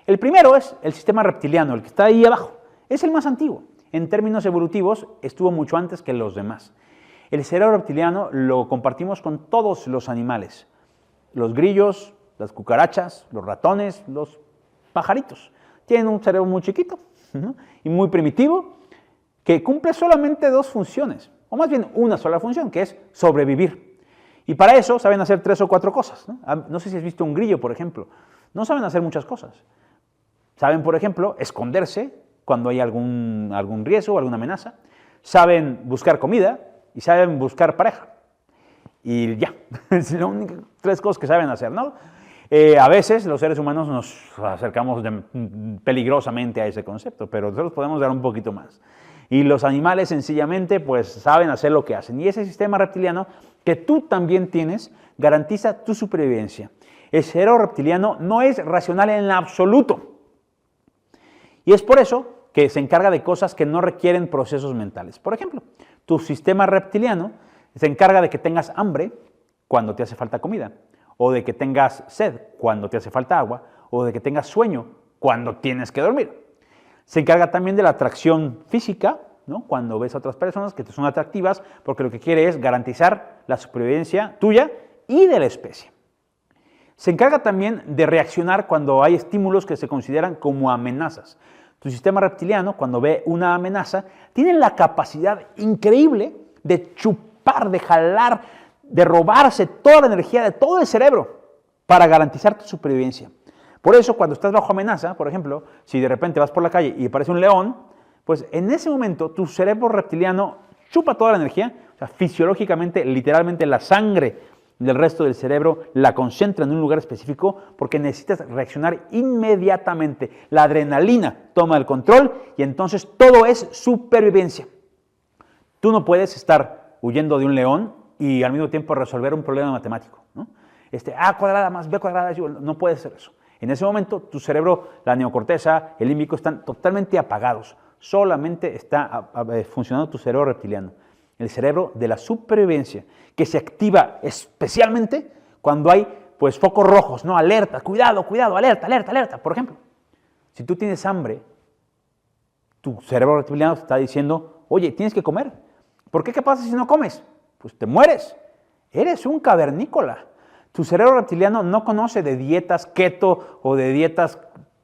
A: El primero es el sistema reptiliano, el que está ahí abajo. Es el más antiguo. En términos evolutivos, estuvo mucho antes que los demás. El cerebro reptiliano lo compartimos con todos los animales. Los grillos, las cucarachas, los ratones, los pajaritos. Tienen un cerebro muy chiquito, ¿no?, y muy primitivo, que cumple solamente 2 funciones, o más bien una sola función, que es sobrevivir. Y para eso saben hacer 3 o 4 cosas, ¿no? No sé si has visto un grillo, por ejemplo. No saben hacer muchas cosas. Saben, por ejemplo, esconderse cuando hay algún riesgo, alguna amenaza. Saben buscar comida y saben buscar pareja. Y ya, es las únicas 3 cosas que saben hacer, ¿no? A veces los seres humanos nos acercamos peligrosamente a ese concepto, pero nosotros podemos dar un poquito más. Y los animales sencillamente pues saben hacer lo que hacen. Y ese sistema reptiliano que tú también tienes garantiza tu supervivencia. El cerebro reptiliano no es racional en absoluto. Y es por eso que se encarga de cosas que no requieren procesos mentales. Por ejemplo, tu sistema reptiliano se encarga de que tengas hambre cuando te hace falta comida, o de que tengas sed cuando te hace falta agua, o de que tengas sueño cuando tienes que dormir. Se encarga también de la atracción física, ¿no?, cuando ves a otras personas que te son atractivas, porque lo que quiere es garantizar la supervivencia tuya y de la especie. Se encarga también de reaccionar cuando hay estímulos que se consideran como amenazas. Tu sistema reptiliano, cuando ve una amenaza, tiene la capacidad increíble de chupar, de jalar, de robarse toda la energía de todo el cerebro para garantizar tu supervivencia. Por eso, cuando estás bajo amenaza, por ejemplo, si de repente vas por la calle y aparece un león, pues en ese momento tu cerebro reptiliano chupa toda la energía, o sea, fisiológicamente, literalmente la sangre del resto del cerebro la concentra en un lugar específico porque necesitas reaccionar inmediatamente. La adrenalina toma el control y entonces todo es supervivencia. Tú no puedes estar huyendo de un león y al mismo tiempo resolver un problema matemático, ¿no? A cuadrada más B cuadrada es igual. No puede ser eso. En ese momento tu cerebro, la neocorteza, el límbico están totalmente apagados. Solamente está funcionando tu cerebro reptiliano, el cerebro de la supervivencia, que se activa especialmente cuando hay pues focos rojos, ¿no? Alerta, cuidado, cuidado, alerta, alerta, alerta. Por ejemplo, si tú tienes hambre, tu cerebro reptiliano te está diciendo, oye, tienes que comer. ¿Por qué? ¿Qué pasa si no comes? Pues te mueres. Eres un cavernícola. Tu cerebro reptiliano no conoce de dietas keto o de dietas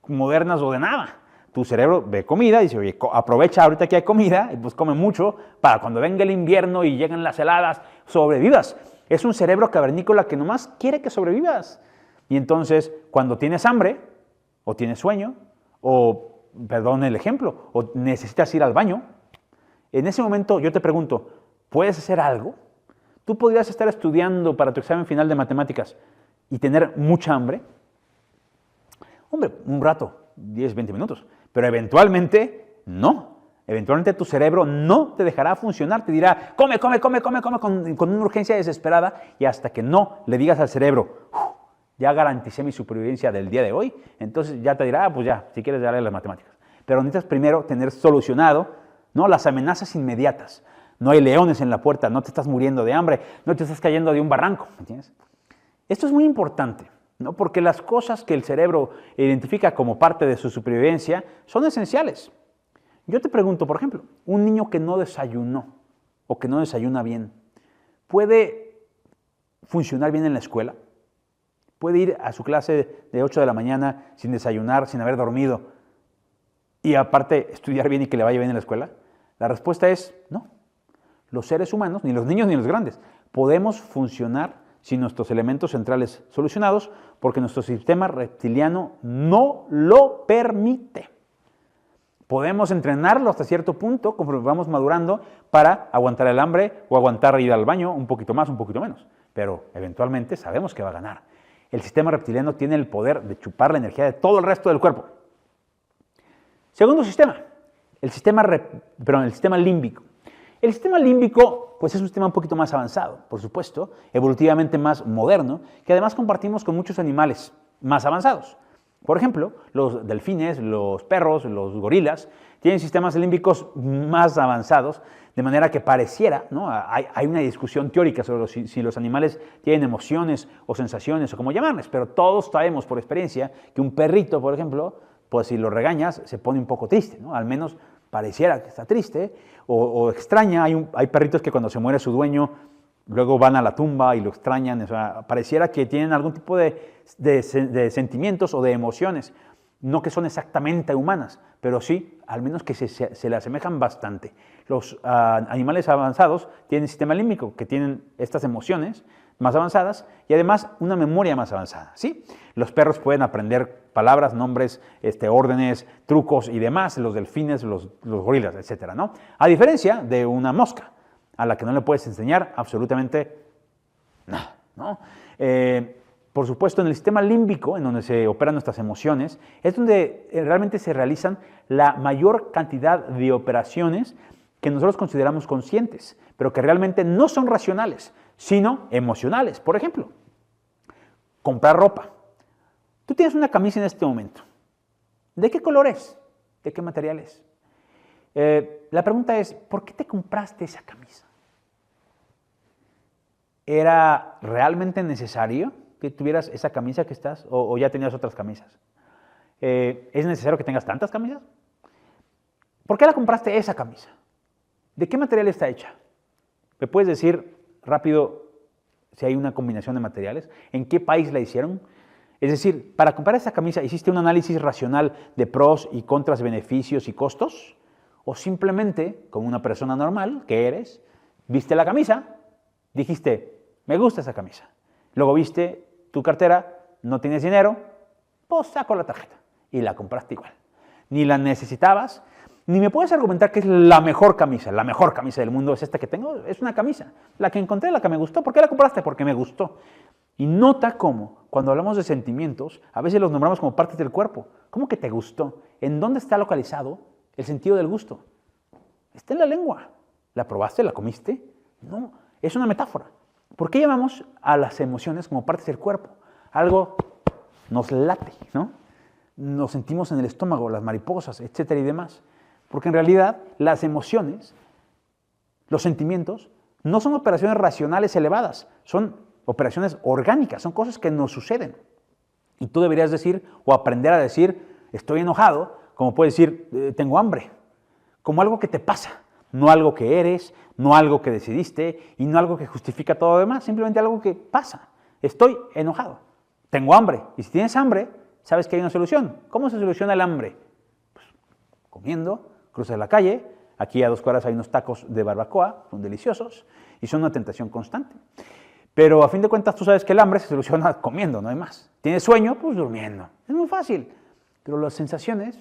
A: modernas o de nada. Tu cerebro ve comida y dice, oye, aprovecha ahorita que hay comida y pues come mucho para cuando venga el invierno y lleguen las heladas, sobrevivas. Es un cerebro cavernícola que nomás quiere que sobrevivas. Y entonces, cuando tienes hambre o tienes sueño o, perdón el ejemplo, o necesitas ir al baño, en ese momento yo te pregunto, ¿puedes hacer algo? Tú podrías estar estudiando para tu examen final de matemáticas y tener mucha hambre. Hombre, un rato, 10, 20 minutos. Pero eventualmente, no. Eventualmente tu cerebro no te dejará funcionar. Te dirá, come, come, come, come, come, con una urgencia desesperada. Y hasta que no le digas al cerebro, ya garanticé mi supervivencia del día de hoy, entonces ya te dirá, pues ya, si quieres darle las matemáticas. Pero necesitas primero tener solucionado, ¿no?, las amenazas inmediatas. No hay leones en la puerta, no te estás muriendo de hambre, no te estás cayendo de un barranco, ¿entiendes? Esto es muy importante, ¿no?, porque las cosas que el cerebro identifica como parte de su supervivencia son esenciales. Yo te pregunto, por ejemplo, un niño que no desayunó o que no desayuna bien, ¿puede funcionar bien en la escuela? ¿Puede ir a su clase de 8 de la mañana sin desayunar, sin haber dormido y aparte estudiar bien y que le vaya bien en la escuela? La respuesta es no. Los seres humanos, ni los niños ni los grandes, podemos funcionar sin nuestros elementos centrales solucionados, porque nuestro sistema reptiliano no lo permite. Podemos entrenarlo hasta cierto punto, conforme vamos madurando, para aguantar el hambre o aguantar ir al baño un poquito más, un poquito menos. Pero eventualmente sabemos que va a ganar. El sistema reptiliano tiene el poder de chupar la energía de todo el resto del cuerpo. Segundo sistema, el sistema límbico. El sistema límbico pues es un sistema un poquito más avanzado, por supuesto, evolutivamente más moderno, que además compartimos con muchos animales más avanzados. Por ejemplo, los delfines, los perros, los gorilas tienen sistemas límbicos más avanzados, de manera que pareciera, ¿no? Hay una discusión teórica sobre si los animales tienen emociones o sensaciones o cómo llamarles, pero todos sabemos por experiencia que un perrito, por ejemplo, pues si lo regañas se pone un poco triste, ¿no? Al menos pareciera que está triste o extraña. Hay perritos que cuando se muere su dueño luego van a la tumba y lo extrañan. O sea, pareciera que tienen algún tipo de sentimientos o de emociones, no que son exactamente humanas, pero sí, al menos que se le asemejan bastante. Los animales avanzados tienen sistema límbico, que tienen estas emociones más avanzadas y además una memoria más avanzada, ¿sí? Los perros pueden aprender palabras, nombres, órdenes, trucos y demás, los delfines, los gorilas, etcétera, ¿no? A diferencia de una mosca, a la que no le puedes enseñar absolutamente nada, ¿no? Por supuesto, en el sistema límbico, en donde se operan nuestras emociones, es donde realmente se realizan la mayor cantidad de operaciones que nosotros consideramos conscientes, pero que realmente no son racionales, sino emocionales. Por ejemplo, comprar ropa. Tú tienes una camisa en este momento. ¿De qué color es? ¿De qué material es? La pregunta es, ¿por qué te compraste esa camisa? ¿Era realmente necesario que tuvieras esa camisa que estás o ya tenías otras camisas? ¿Es necesario que tengas tantas camisas? ¿Por qué la compraste esa camisa? ¿De qué material está hecha? ¿Me puedes decir rápido si hay una combinación de materiales? ¿En qué país la hicieron? Es decir, para comprar esa camisa, ¿hiciste un análisis racional de pros y contras, beneficios y costos? ¿O simplemente, como una persona normal que eres, viste la camisa, dijiste, me gusta esa camisa? Luego viste tu cartera, no tienes dinero, pues saco la tarjeta y la compraste igual. Ni la necesitabas, ni me puedes argumentar que es la mejor camisa del mundo es esta que tengo, es una camisa. La que encontré, la que me gustó. ¿Por qué la compraste? Porque me gustó. Y nota cómo, cuando hablamos de sentimientos, a veces los nombramos como partes del cuerpo. ¿Cómo que te gustó? ¿En dónde está localizado el sentido del gusto? Está en la lengua. ¿La probaste? ¿La comiste? No, es una metáfora. ¿Por qué llamamos a las emociones como partes del cuerpo? Algo nos late, ¿no? Nos sentimos en el estómago, las mariposas, etcétera y demás. Porque en realidad las emociones, los sentimientos, no son operaciones racionales elevadas, son operaciones orgánicas, son cosas que nos suceden. Y tú deberías decir o aprender a decir, estoy enojado, como puedes decir, tengo hambre, como algo que te pasa, no algo que eres, no algo que decidiste y no algo que justifica todo lo demás, simplemente algo que pasa. Estoy enojado, tengo hambre. Y si tienes hambre, sabes que hay una solución. ¿Cómo se soluciona el hambre? Pues comiendo, cruzas la calle, aquí a 2 cuadras hay unos tacos de barbacoa, son deliciosos y son una tentación constante. Pero a fin de cuentas tú sabes que el hambre se soluciona comiendo, no hay más. ¿Tienes sueño? Pues durmiendo. Es muy fácil. Pero las sensaciones,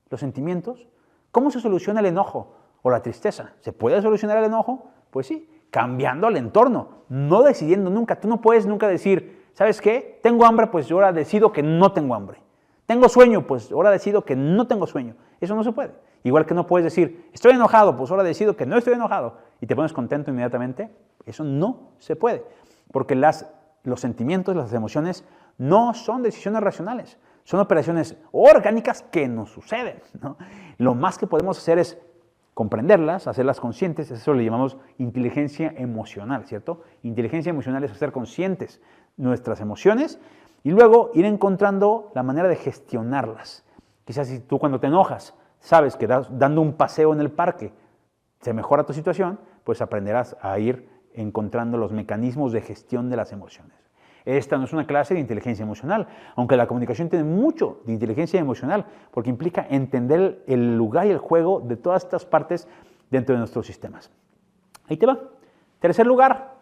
A: los sentimientos, ¿cómo se soluciona el enojo o la tristeza? ¿Se puede solucionar el enojo? Pues sí, cambiando el entorno, no decidiendo nunca. Tú no puedes nunca decir, ¿sabes qué? Tengo hambre, pues ahora decido que no tengo hambre. Tengo sueño, pues ahora decido que no tengo sueño. Eso no se puede. Igual que no puedes decir, estoy enojado, pues ahora decido que no estoy enojado y te pones contento inmediatamente. Eso no se puede, porque los sentimientos, las emociones no son decisiones racionales, son operaciones orgánicas que nos suceden, ¿no? Lo más que podemos hacer es comprenderlas, hacerlas conscientes, eso le llamamos inteligencia emocional, ¿cierto? Inteligencia emocional es hacer conscientes nuestras emociones y luego ir encontrando la manera de gestionarlas. Quizás si tú cuando te enojas sabes que dando un paseo en el parque se mejora tu situación, pues aprenderás a ir encontrando los mecanismos de gestión de las emociones. Esta no es una clase de inteligencia emocional, aunque la comunicación tiene mucho de inteligencia emocional, porque implica entender el lugar y el juego de todas estas partes dentro de nuestros sistemas. Ahí te va. Tercer lugar,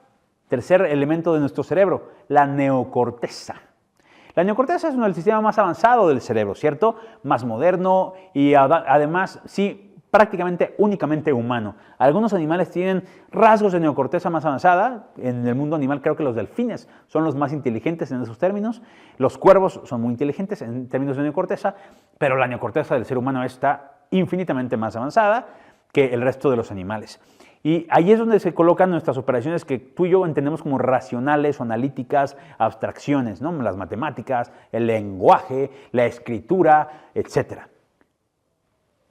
A: Tercer elemento de nuestro cerebro, la neocorteza. La neocorteza es el sistema más avanzado del cerebro, ¿cierto? Más moderno y además, sí, prácticamente únicamente humano. Algunos animales tienen rasgos de neocorteza más avanzada. En el mundo animal creo que los delfines son los más inteligentes en esos términos. Los cuervos son muy inteligentes en términos de neocorteza, pero la neocorteza del ser humano está infinitamente más avanzada que el resto de los animales. Y ahí es donde se colocan nuestras operaciones que tú y yo entendemos como racionales o analíticas, abstracciones, ¿no? Las matemáticas, el lenguaje, la escritura, etc.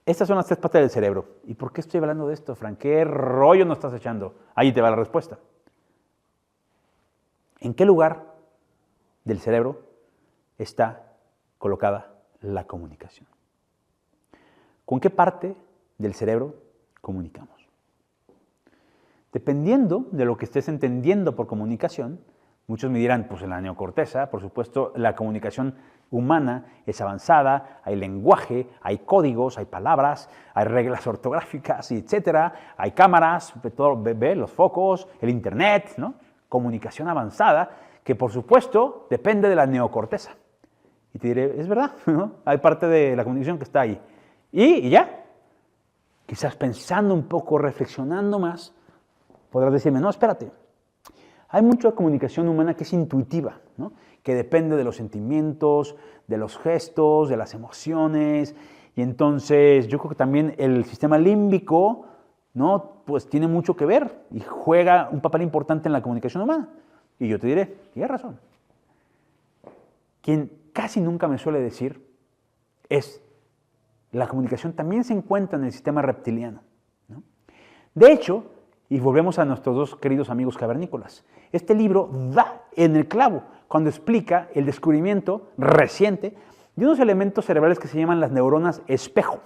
A: Estas son las tres partes del cerebro. ¿Y por qué estoy hablando de esto, Frank? ¿Qué rollo nos estás echando? Ahí te va la respuesta. ¿En qué lugar del cerebro está colocada la comunicación? ¿Con qué parte del cerebro comunicamos? Dependiendo de lo que estés entendiendo por comunicación, muchos me dirán, pues en la neocorteza, por supuesto, la comunicación humana es avanzada, hay lenguaje, hay códigos, hay palabras, hay reglas ortográficas, etcétera, hay cámaras, todo, los focos, el internet, ¿no? Comunicación avanzada, que por supuesto depende de la neocorteza. Y te diré, es verdad, ¿no? Hay parte de la comunicación que está ahí. Y ya, quizás pensando un poco, reflexionando más, podrás decirme, no, espérate, hay mucha comunicación humana que es intuitiva, ¿no? Que depende de los sentimientos, de los gestos, de las emociones, y entonces yo creo que también el sistema límbico, ¿no? Pues tiene mucho que ver y juega un papel importante en la comunicación humana. Y yo te diré, tienes razón. Quien casi nunca me suele decir es, la comunicación también se encuentra en el sistema reptiliano, ¿no? De hecho, y volvemos a nuestros dos queridos amigos cavernícolas. Este libro da en el clavo cuando explica el descubrimiento reciente de unos elementos cerebrales que se llaman las neuronas espejo.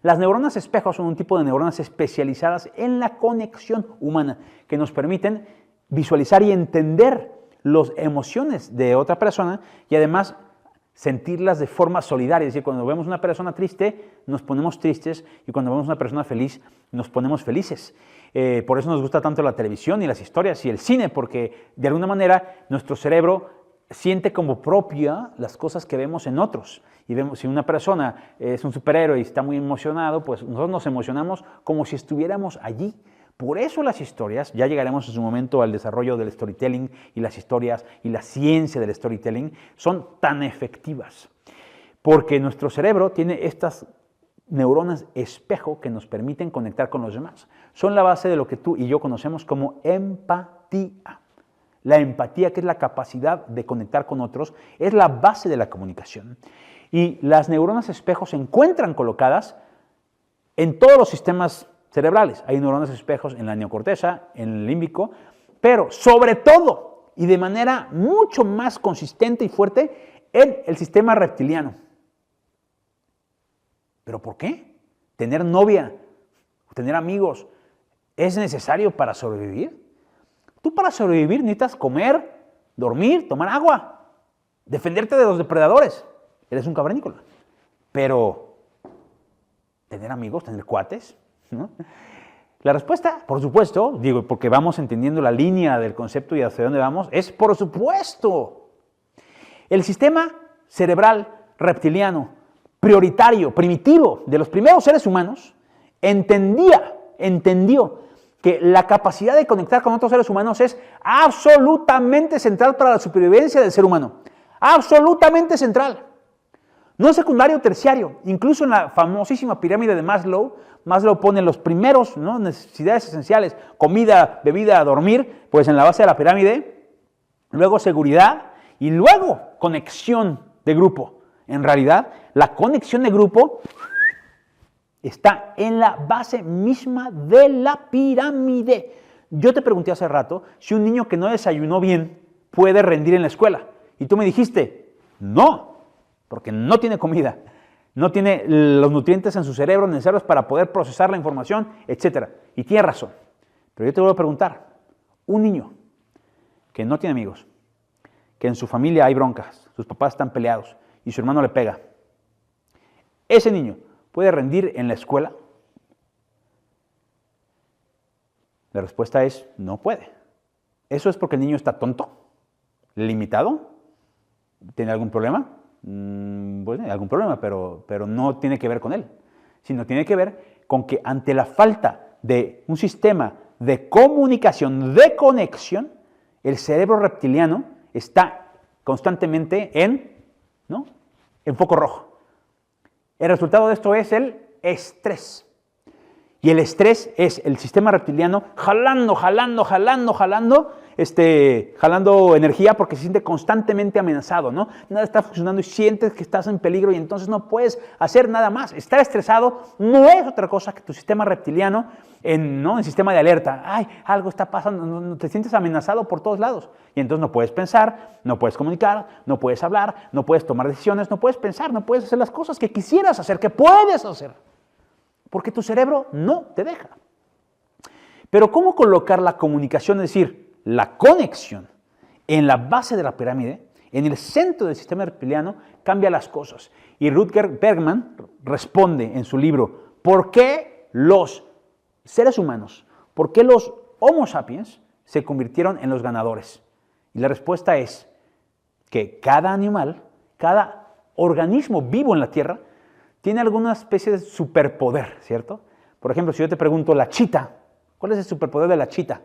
A: Las neuronas espejo son un tipo de neuronas especializadas en la conexión humana que nos permiten visualizar y entender las emociones de otra persona y además sentirlas de forma solidaria. Es decir, cuando vemos una persona triste, nos ponemos tristes y cuando vemos una persona feliz, nos ponemos felices. Por eso nos gusta tanto la televisión y las historias y el cine, porque de alguna manera nuestro cerebro siente como propia las cosas que vemos en otros. Y vemos, si una persona es un superhéroe y está muy emocionado, pues nosotros nos emocionamos como si estuviéramos allí. Por eso las historias, ya llegaremos en su momento al desarrollo del storytelling y las historias y la ciencia del storytelling, son tan efectivas. Porque nuestro cerebro tiene estas neuronas espejo que nos permiten conectar con los demás. Son la base de lo que tú y yo conocemos como empatía. La empatía, que es la capacidad de conectar con otros, es la base de la comunicación. Y las neuronas espejo se encuentran colocadas en todos los sistemas cerebrales. Hay neuronas espejos en la neocorteza, en el límbico, pero sobre todo y de manera mucho más consistente y fuerte en el sistema reptiliano. ¿Pero por qué? ¿Tener novia, tener amigos, es necesario para sobrevivir? Tú para sobrevivir necesitas comer, dormir, tomar agua, defenderte de los depredadores. Eres un cavernícola. Pero, ¿tener amigos, tener cuates? ¿No? La respuesta, por supuesto, digo, porque vamos entendiendo la línea del concepto y hacia dónde vamos, es por supuesto. El sistema cerebral reptiliano, prioritario, primitivo, de los primeros seres humanos, entendió que la capacidad de conectar con otros seres humanos es absolutamente central para la supervivencia del ser humano. Absolutamente central. No es secundario o terciario. Incluso en la famosísima pirámide de Maslow, Maslow pone los primeros, ¿no?, necesidades esenciales, comida, bebida, dormir, pues en la base de la pirámide, luego seguridad y luego conexión de grupo. En realidad, la conexión de grupo está en la base misma de la pirámide. Yo te pregunté hace rato si un niño que no desayunó bien puede rendir en la escuela. Y tú me dijiste, no, porque no tiene comida, no tiene los nutrientes en su cerebro necesarios para poder procesar la información, etc. Y tienes razón. Pero yo te voy a preguntar, un niño que no tiene amigos, que en su familia hay broncas, sus papás están peleados y su hermano le pega, ¿ese niño puede rendir en la escuela? La respuesta es no puede. ¿Eso es porque el niño está tonto? ¿Limitado? ¿Tiene algún problema? Pues algún problema, pero no tiene que ver con él, sino tiene que ver con que ante la falta de un sistema de comunicación, de conexión, el cerebro reptiliano está constantemente en foco rojo. El resultado de esto es el estrés. Y el estrés es el sistema reptiliano jalando energía porque se siente constantemente amenazado, ¿no? Nada está funcionando y sientes que estás en peligro y entonces no puedes hacer nada más. Estar estresado no es otra cosa que tu sistema reptiliano en sistema de alerta. Ay, algo está pasando, te sientes amenazado por todos lados. Y entonces no puedes pensar, no puedes comunicar, no puedes hablar, no puedes tomar decisiones, no puedes pensar, no puedes hacer las cosas que quisieras hacer, que puedes hacer. Porque tu cerebro no te deja. Pero ¿cómo colocar la comunicación, es decir, la conexión en la base de la pirámide, en el centro del sistema reptiliano, cambia las cosas? Y Rutger Bregman responde en su libro, ¿por qué los seres humanos, por qué los Homo sapiens se convirtieron en los ganadores? Y la respuesta es que cada animal, cada organismo vivo en la Tierra, tiene alguna especie de superpoder, ¿cierto? Por ejemplo, si yo te pregunto, la chita, ¿cuál es el superpoder de la chita?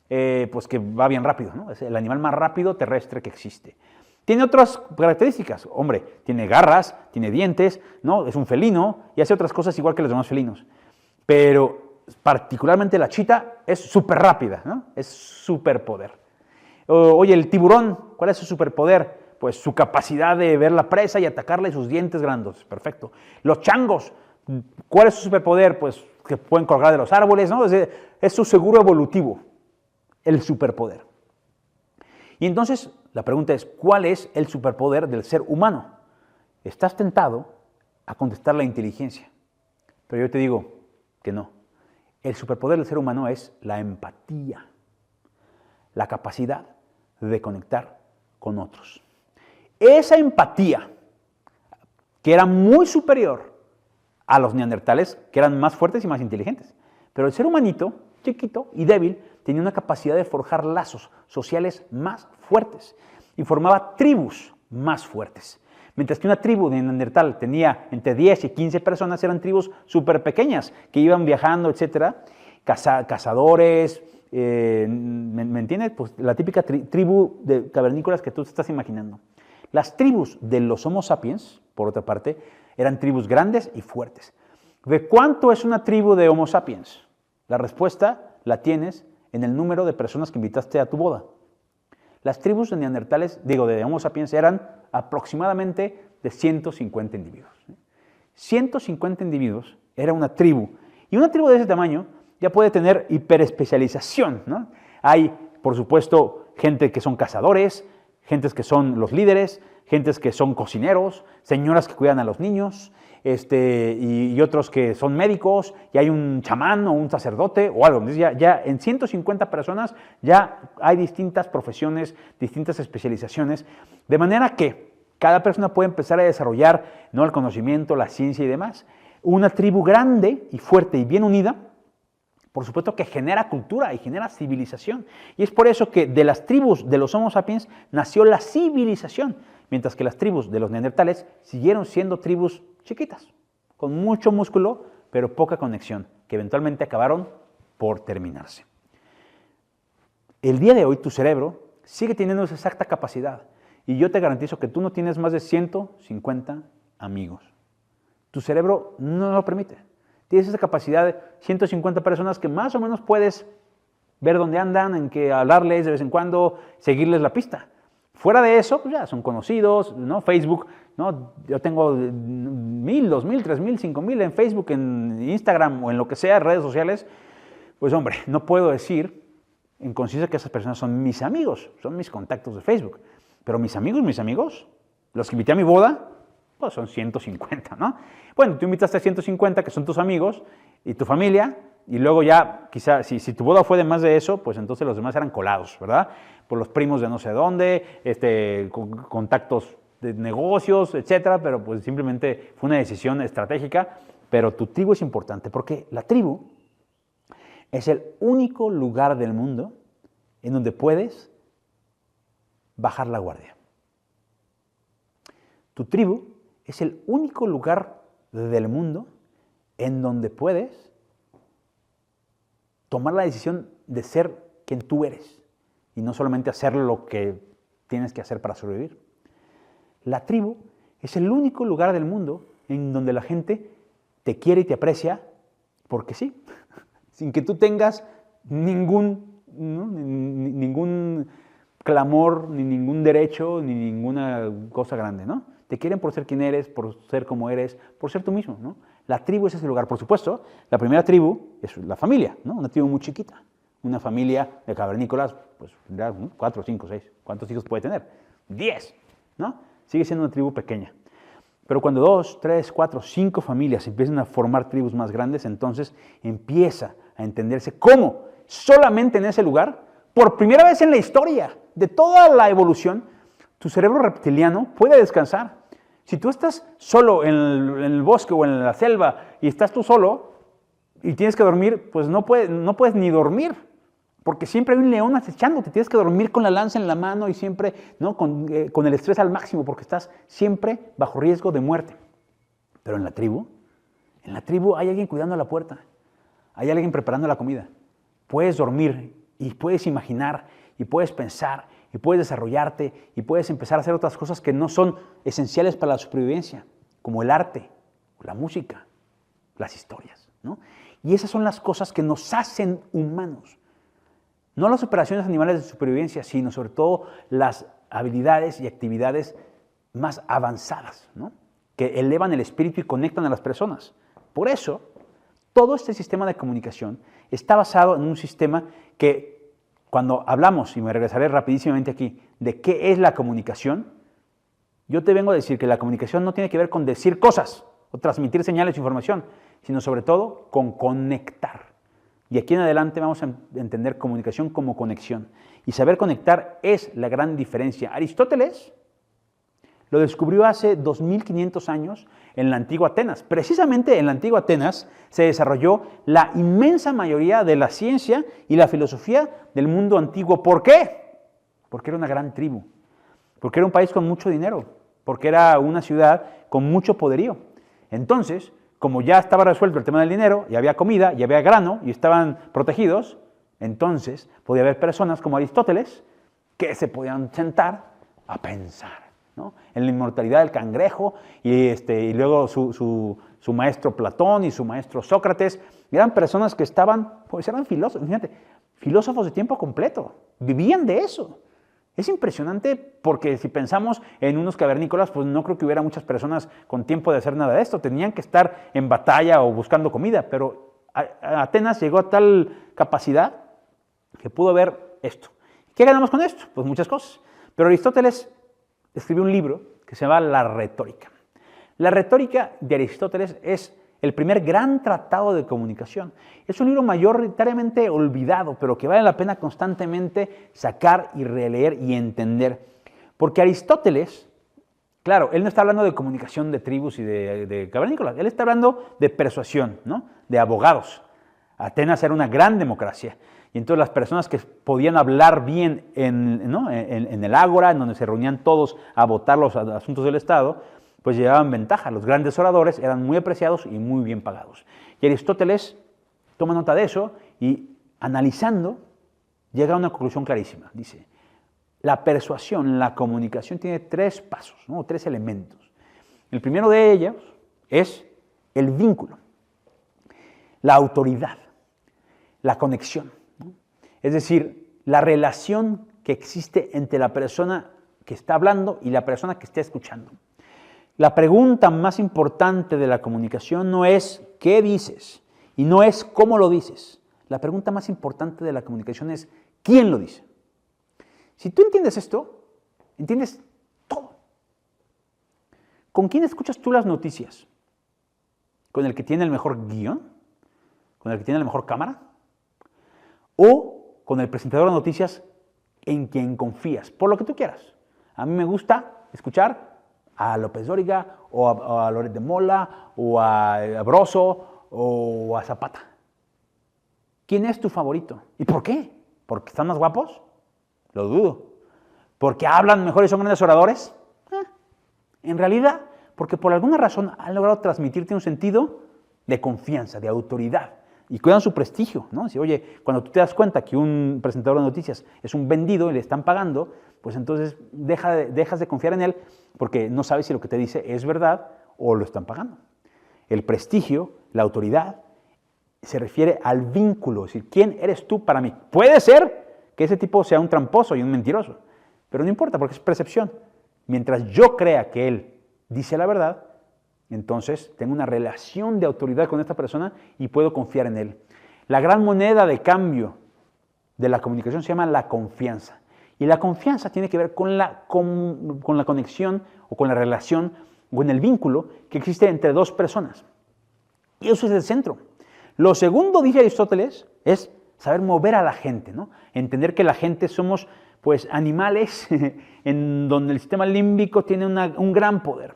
A: Pues que va bien rápido, ¿no? Es el animal más rápido terrestre que existe. Tiene otras características, hombre, tiene garras, tiene dientes, ¿no? Es un felino y hace otras cosas igual que los demás felinos. Pero particularmente la chita es súper rápida, ¿no? Es superpoder. Oye, el tiburón, ¿cuál es su superpoder? Pues su capacidad de ver la presa y atacarla y sus dientes grandes, perfecto. Los changos, ¿cuál es su superpoder? Pues que pueden colgar de los árboles, ¿no? Es su seguro evolutivo, el superpoder. Y entonces la pregunta es, ¿cuál es el superpoder del ser humano? Estás tentado a contestar la inteligencia, pero yo te digo que no. El superpoder del ser humano es la empatía, la capacidad de conectar con otros. Esa empatía, que era muy superior a los neandertales, que eran más fuertes y más inteligentes. Pero el ser humanito, chiquito y débil, tenía una capacidad de forjar lazos sociales más fuertes y formaba tribus más fuertes. Mientras que una tribu de neandertal tenía entre 10 y 15 personas, eran tribus súper pequeñas que iban viajando, etcétera, cazadores, ¿me entiendes? Pues la típica tribu de cavernícolas que tú te estás imaginando. Las tribus de los Homo sapiens, por otra parte, eran tribus grandes y fuertes. ¿De cuánto es una tribu de Homo sapiens? La respuesta la tienes en el número de personas que invitaste a tu boda. Las tribus de neandertales, de Homo sapiens, eran aproximadamente de 150 individuos. 150 individuos era una tribu. Y una tribu de ese tamaño ya puede tener hiperespecialización, ¿no? Hay, por supuesto, gente que son cazadores, gentes que son los líderes, gentes que son cocineros, señoras que cuidan a los niños, y otros que son médicos, y hay un chamán o un sacerdote o algo. Entonces ya en 150 personas ya hay distintas profesiones, distintas especializaciones, de manera que cada persona puede empezar a desarrollar, ¿no?, el conocimiento, la ciencia y demás. Una tribu grande y fuerte y bien unida, por supuesto que genera cultura y genera civilización. Y es por eso que de las tribus de los Homo sapiens nació la civilización, mientras que las tribus de los neandertales siguieron siendo tribus chiquitas, con mucho músculo, pero poca conexión, que eventualmente acabaron por terminarse. El día de hoy tu cerebro sigue teniendo esa exacta capacidad, y yo te garantizo que tú no tienes más de 150 amigos. Tu cerebro no lo permite. Tienes esa capacidad de 150 personas que más o menos puedes ver dónde andan, en qué hablarles de vez en cuando, seguirles la pista. Fuera de eso, pues ya son conocidos, ¿no? Facebook, ¿no? Yo tengo 1,000, 2,000, 3,000, 5,000 en Facebook, en Instagram o en lo que sea, redes sociales. Pues hombre, no puedo decir en conciencia que esas personas son mis amigos, son mis contactos de Facebook. Pero mis amigos, los que invité a mi boda, pues son 150, ¿no? Bueno, tú invitaste a 150 que son tus amigos y tu familia, y luego ya, quizá, si tu boda fue de más de eso, pues entonces los demás eran colados, ¿verdad? Por los primos de no sé dónde, contactos de negocios, etcétera, pero pues simplemente fue una decisión estratégica. Pero tu tribu es importante porque la tribu es el único lugar del mundo en donde puedes bajar la guardia. Tu tribu es el único lugar del mundo en donde puedes tomar la decisión de ser quien tú eres y no solamente hacer lo que tienes que hacer para sobrevivir. La tribu es el único lugar del mundo en donde la gente te quiere y te aprecia porque sí, sin que tú tengas ningún clamor, ni ningún derecho, ni ninguna cosa grande, ¿no? Te quieren por ser quien eres, por ser como eres, por ser tú mismo, ¿no? La tribu es ese lugar. Por supuesto, la primera tribu es la familia, ¿no? Una tribu muy chiquita. Una familia de cavernícolas, pues tendrá 4, 5, 6. ¿Cuántos hijos puede tener? 10, ¿no? Sigue siendo una tribu pequeña. Pero cuando 2, 3, 4, 5 familias empiezan a formar tribus más grandes, entonces empieza a entenderse cómo solamente en ese lugar, por primera vez en la historia de toda la evolución, tu cerebro reptiliano puede descansar. Si tú estás solo en el bosque o en la selva y estás tú solo y tienes que dormir, pues no puedes ni dormir, porque siempre hay un león acechándote. Tienes que dormir con la lanza en la mano y siempre, ¿no? con el estrés al máximo, porque estás siempre bajo riesgo de muerte. Pero en la tribu hay alguien cuidando la puerta, hay alguien preparando la comida. Puedes dormir y puedes imaginar y puedes pensar y puedes desarrollarte y puedes empezar a hacer otras cosas que no son esenciales para la supervivencia, como el arte, la música, las historias, ¿no? Y esas son las cosas que nos hacen humanos. No las operaciones animales de supervivencia, sino sobre todo las habilidades y actividades más avanzadas, ¿no? Que elevan el espíritu y conectan a las personas. Por eso, todo este sistema de comunicación está basado en un sistema que, cuando hablamos, y me regresaré rapidísimamente aquí, de qué es la comunicación, yo te vengo a decir que la comunicación no tiene que ver con decir cosas o transmitir señales o información, sino sobre todo con conectar. Y aquí en adelante vamos a entender comunicación como conexión. Y saber conectar es la gran diferencia. Aristóteles lo descubrió hace 2500 años en la antigua Atenas. Precisamente en la antigua Atenas se desarrolló la inmensa mayoría de la ciencia y la filosofía del mundo antiguo. ¿Por qué? Porque era una gran tribu, porque era un país con mucho dinero, porque era una ciudad con mucho poderío. Entonces, como ya estaba resuelto el tema del dinero, ya había comida, ya había grano y estaban protegidos, entonces podía haber personas como Aristóteles que se podían sentar a pensar, ¿no? En la inmortalidad del cangrejo y luego su maestro Platón y su maestro Sócrates. Eran personas que eran filósofos, fíjate, filósofos de tiempo completo, vivían de eso. Es impresionante porque si pensamos en unos cavernícolas, pues no creo que hubiera muchas personas con tiempo de hacer nada de esto. Tenían que estar en batalla o buscando comida, pero Atenas llegó a tal capacidad que pudo ver esto. ¿Qué ganamos con esto? Pues muchas cosas. Pero Aristóteles escribió un libro que se llama La Retórica. La Retórica de Aristóteles es el primer gran tratado de comunicación. Es un libro mayoritariamente olvidado, pero que vale la pena constantemente sacar y releer y entender. Porque Aristóteles, claro, él no está hablando de comunicación de tribus y de cavernícolas, él está hablando de persuasión, ¿no? De abogados. Atenas era una gran democracia. Y entonces las personas que podían hablar bien en el ágora, en donde se reunían todos a votar los asuntos del Estado, pues llevaban ventaja. Los grandes oradores eran muy apreciados y muy bien pagados. Y Aristóteles toma nota de eso y, analizando, llega a una conclusión clarísima. Dice, la persuasión, la comunicación tiene 3 pasos, ¿no? 3 elementos. El primero de ellos es el vínculo, la autoridad, la conexión, ¿no? Es decir, la relación que existe entre la persona que está hablando y la persona que está escuchando. La pregunta más importante de la comunicación no es qué dices y no es cómo lo dices. La pregunta más importante de la comunicación es quién lo dice. Si tú entiendes esto, entiendes todo. ¿Con quién escuchas tú las noticias? ¿Con el que tiene el mejor guión? ¿Con el que tiene la mejor cámara? ¿O con el presentador de noticias en quien confías? Por lo que tú quieras. A mí me gusta escuchar a López Dóriga, o a Loret de Mola, o a Broso, o a Zapata. ¿Quién es tu favorito? ¿Y por qué? ¿Porque están más guapos? Lo dudo. ¿Porque hablan mejor y son grandes oradores? En realidad, porque por alguna razón han logrado transmitirte un sentido de confianza, de autoridad. Y cuidan su prestigio, ¿no? Si, oye, cuando tú te das cuenta que un presentador de noticias es un vendido y le están pagando, pues entonces dejas de confiar en él porque no sabes si lo que te dice es verdad o lo están pagando. El prestigio, la autoridad, se refiere al vínculo, es decir, ¿quién eres tú para mí? Puede ser que ese tipo sea un tramposo y un mentiroso, pero no importa porque es percepción. Mientras yo crea que él dice la verdad, entonces tengo una relación de autoridad con esta persona y puedo confiar en él. La gran moneda de cambio de la comunicación se llama la confianza. Y la confianza tiene que ver con la conexión o con la relación o con el vínculo que existe entre dos personas. Y eso es el centro. Lo segundo, dice Aristóteles, es saber mover a la gente, ¿no? Entender que la gente somos pues animales en donde el sistema límbico tiene un gran poder.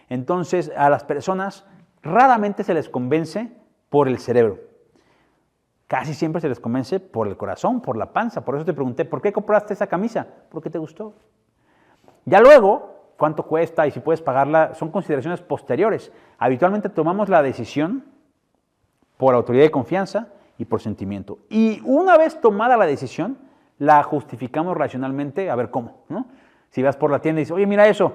A: Entonces a las personas raramente se les convence por el cerebro. Casi siempre se les convence por el corazón, por la panza. Por eso te pregunté, ¿por qué compraste esa camisa? Porque te gustó. Ya luego, cuánto cuesta y si puedes pagarla, son consideraciones posteriores. Habitualmente tomamos la decisión por autoridad y confianza y por sentimiento. Y una vez tomada la decisión, la justificamos racionalmente, a ver cómo, ¿no? Si vas por la tienda y dices, oye, mira eso,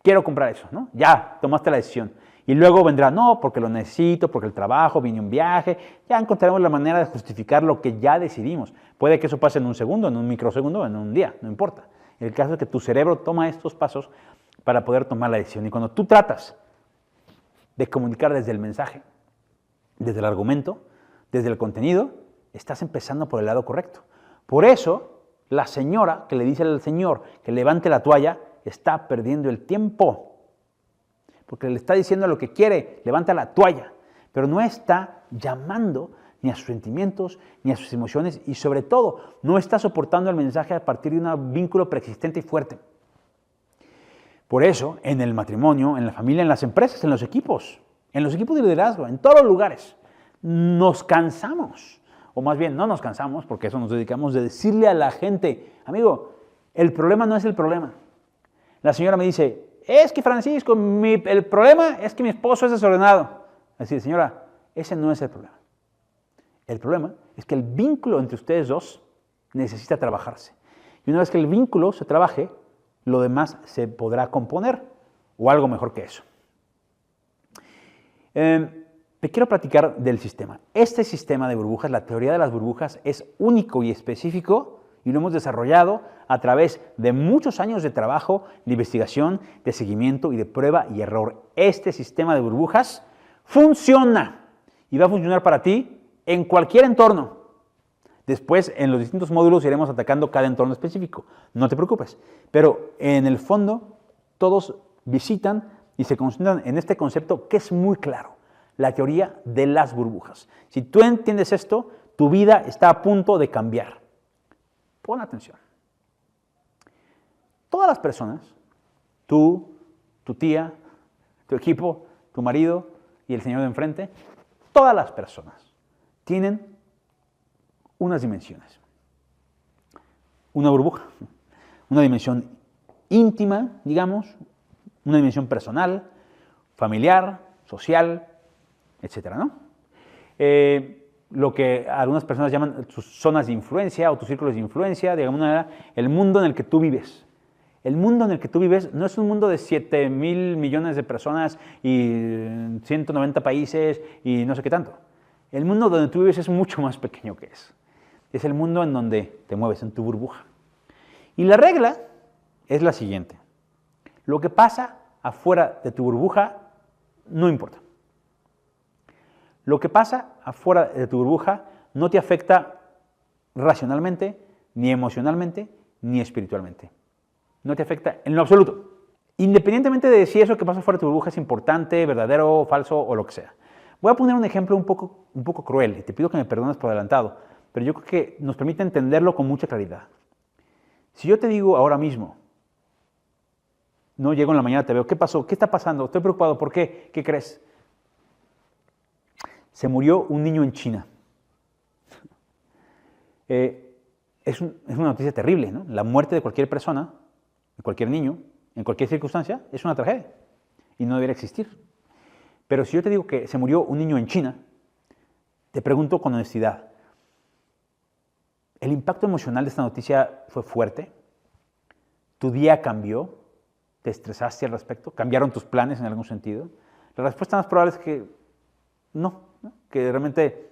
A: quiero comprar eso, ¿no? Ya, tomaste la decisión. Y luego vendrá, no, porque lo necesito, porque el trabajo, vine un viaje. Ya encontraremos la manera de justificar lo que ya decidimos. Puede que eso pase en un segundo, en un microsegundo, en un día, no importa. El caso es que tu cerebro toma estos pasos para poder tomar la decisión. Y cuando tú tratas de comunicar desde el mensaje, desde el argumento, desde el contenido, estás empezando por el lado correcto. Por eso, la señora que le dice al señor que levante la toalla está perdiendo el tiempo. Porque le está diciendo lo que quiere, levanta la toalla, pero no está llamando ni a sus sentimientos, ni a sus emociones, y sobre todo, no está soportando el mensaje a partir de un vínculo preexistente y fuerte. Por eso, en el matrimonio, en la familia, en las empresas, en los equipos de liderazgo, en todos los lugares, nos cansamos, o más bien no nos cansamos, porque eso nos dedicamos de decirle a la gente, amigo, el problema no es el problema. La señora me dice, es que Francisco, el problema es que mi esposo es desordenado. Así, señora, ese no es el problema. El problema es que el vínculo entre ustedes dos necesita trabajarse. Y una vez que el vínculo se trabaje, lo demás se podrá componer, o algo mejor que eso. Te quiero platicar del sistema. Este sistema de burbujas, la teoría de las burbujas, es único y específico y lo hemos desarrollado a través de muchos años de trabajo, de investigación, de seguimiento y de prueba y error. Este sistema de burbujas funciona y va a funcionar para ti en cualquier entorno. Después, en los distintos módulos iremos atacando cada entorno específico. No te preocupes. Pero en el fondo, todos visitan y se concentran en este concepto que es muy claro. La teoría de las burbujas. Si tú entiendes esto, tu vida está a punto de cambiar. Pon atención. Todas las personas, tú, tu tía, tu equipo, tu marido y el señor de enfrente, todas las personas tienen unas dimensiones. Una burbuja, una dimensión íntima, digamos, una dimensión personal, familiar, social, etcétera, ¿no? Lo que algunas personas llaman tus zonas de influencia o tus círculos de influencia, de alguna manera, el mundo en el que tú vives. El mundo en el que tú vives no es un mundo de 7,000 millones de personas y 190 países y no sé qué tanto. El mundo donde tú vives es mucho más pequeño que eso. Es el mundo en donde te mueves, en tu burbuja. Y la regla es la siguiente. Lo que pasa afuera de tu burbuja no importa. Lo que pasa afuera de tu burbuja no te afecta racionalmente, ni emocionalmente, ni espiritualmente. No te afecta en lo absoluto. Independientemente de si eso que pasa fuera de tu burbuja es importante, verdadero, falso o lo que sea. Voy a poner un ejemplo un poco cruel y te pido que me perdones por adelantado, pero yo creo que nos permite entenderlo con mucha claridad. Si yo te digo ahora mismo, no llego en la mañana, te veo, ¿qué pasó? ¿Qué está pasando? Estoy preocupado, ¿por qué? ¿Qué crees? Se murió un niño en China. Ese es una noticia terrible, ¿no? La muerte de cualquier persona, de cualquier niño, en cualquier circunstancia, es una tragedia y no debería existir. Pero si yo te digo que se murió un niño en China, te pregunto con honestidad, ¿el impacto emocional de esta noticia fue fuerte? ¿Tu día cambió? ¿Te estresaste al respecto? ¿Cambiaron tus planes en algún sentido? La respuesta más probable es que no, que realmente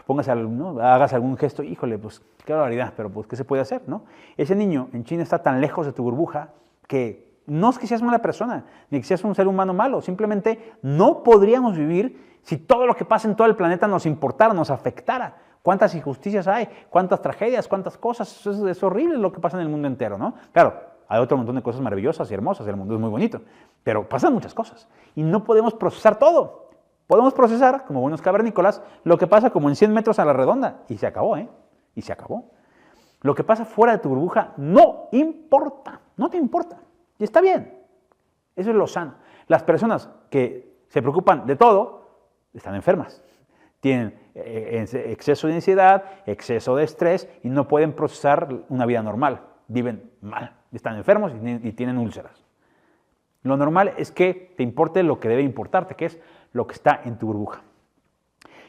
A: hagas algún gesto, híjole, pues qué barbaridad, pero pues ¿qué se puede hacer, no? Ese niño en China está tan lejos de tu burbuja que no es que seas mala persona, ni que seas un ser humano malo, simplemente no podríamos vivir si todo lo que pasa en todo el planeta nos importara, nos afectara. ¿Cuántas injusticias hay? ¿Cuántas tragedias? ¿Cuántas cosas? Es horrible lo que pasa en el mundo entero, ¿no? Claro, hay otro montón de cosas maravillosas y hermosas, el mundo es muy bonito, pero pasan muchas cosas y no podemos procesar todo. Podemos procesar, como buenos cavernícolas, lo que pasa como en 100 metros a la redonda y se acabó, ¿eh? Y se acabó. Lo que pasa fuera de tu burbuja no importa, no te importa. Y está bien. Eso es lo sano. Las personas que se preocupan de todo están enfermas. Tienen exceso de ansiedad, exceso de estrés y no pueden procesar una vida normal. Viven mal, están enfermos y tienen úlceras. Lo normal es que te importe lo que debe importarte, que es lo que está en tu burbuja.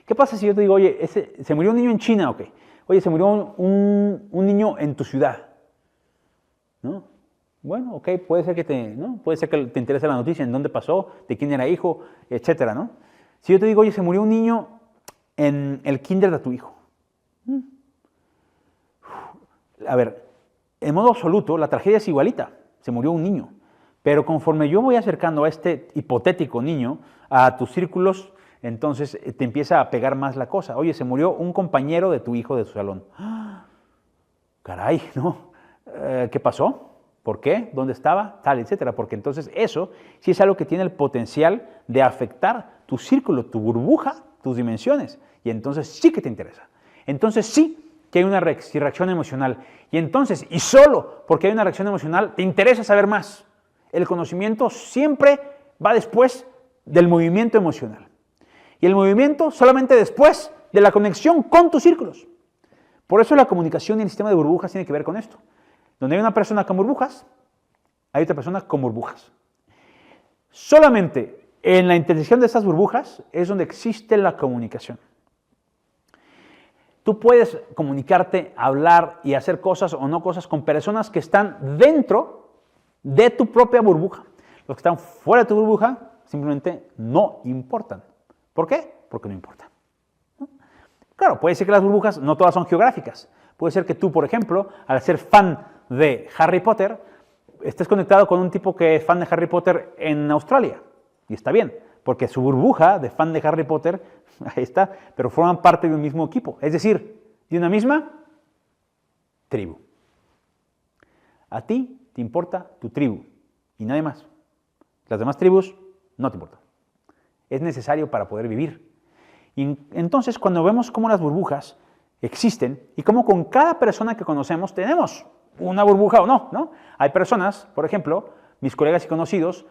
A: ¿Qué pasa si yo te digo, oye, se murió un niño en China, ok? Oye, se murió un niño en tu ciudad, ¿no? Bueno, ok, puede ser que te interese la noticia, en dónde pasó, de quién era hijo, etcétera, ¿no? Si yo te digo, oye, se murió un niño en el kinder de tu hijo. A ver, en modo absoluto, la tragedia es igualita. Se murió un niño. Pero conforme yo voy acercando a este hipotético niño a tus círculos, entonces te empieza a pegar más la cosa. Oye, se murió un compañero de tu hijo de tu salón. ¡Ah! Caray, ¿no? ¿Qué pasó? ¿Por qué? ¿Dónde estaba? Tal, etcétera. Porque entonces eso sí es algo que tiene el potencial de afectar tu círculo, tu burbuja, tus dimensiones. Y entonces sí que te interesa. Entonces sí que hay una reacción emocional. Y entonces, y solo porque hay una reacción emocional, te interesa saber más. El conocimiento siempre va después del movimiento emocional. Y el movimiento solamente después de la conexión con tus círculos. Por eso la comunicación y el sistema de burbujas tiene que ver con esto. Donde hay una persona con burbujas, hay otra persona con burbujas. Solamente en la intersección de estas burbujas es donde existe la comunicación. Tú puedes comunicarte, hablar y hacer cosas o no cosas con personas que están dentro de tu propia burbuja. Los que están fuera de tu burbuja simplemente no importan. ¿Por qué? Porque no importan. ¿No? Claro, puede ser que las burbujas no todas son geográficas. Puede ser que tú, por ejemplo, al ser fan de Harry Potter, estés conectado con un tipo que es fan de Harry Potter en Australia. Y está bien, porque su burbuja de fan de Harry Potter, ahí está, pero forman parte de un mismo equipo. Es decir, de una misma tribu. A ti te importa tu tribu y nadie más. Las demás tribus no te importan. Es necesario para poder vivir. Y entonces, cuando vemos cómo las burbujas existen y cómo con cada persona que conocemos tenemos una burbuja o no, ¿no? Hay personas, por ejemplo, mis colegas y conocidos,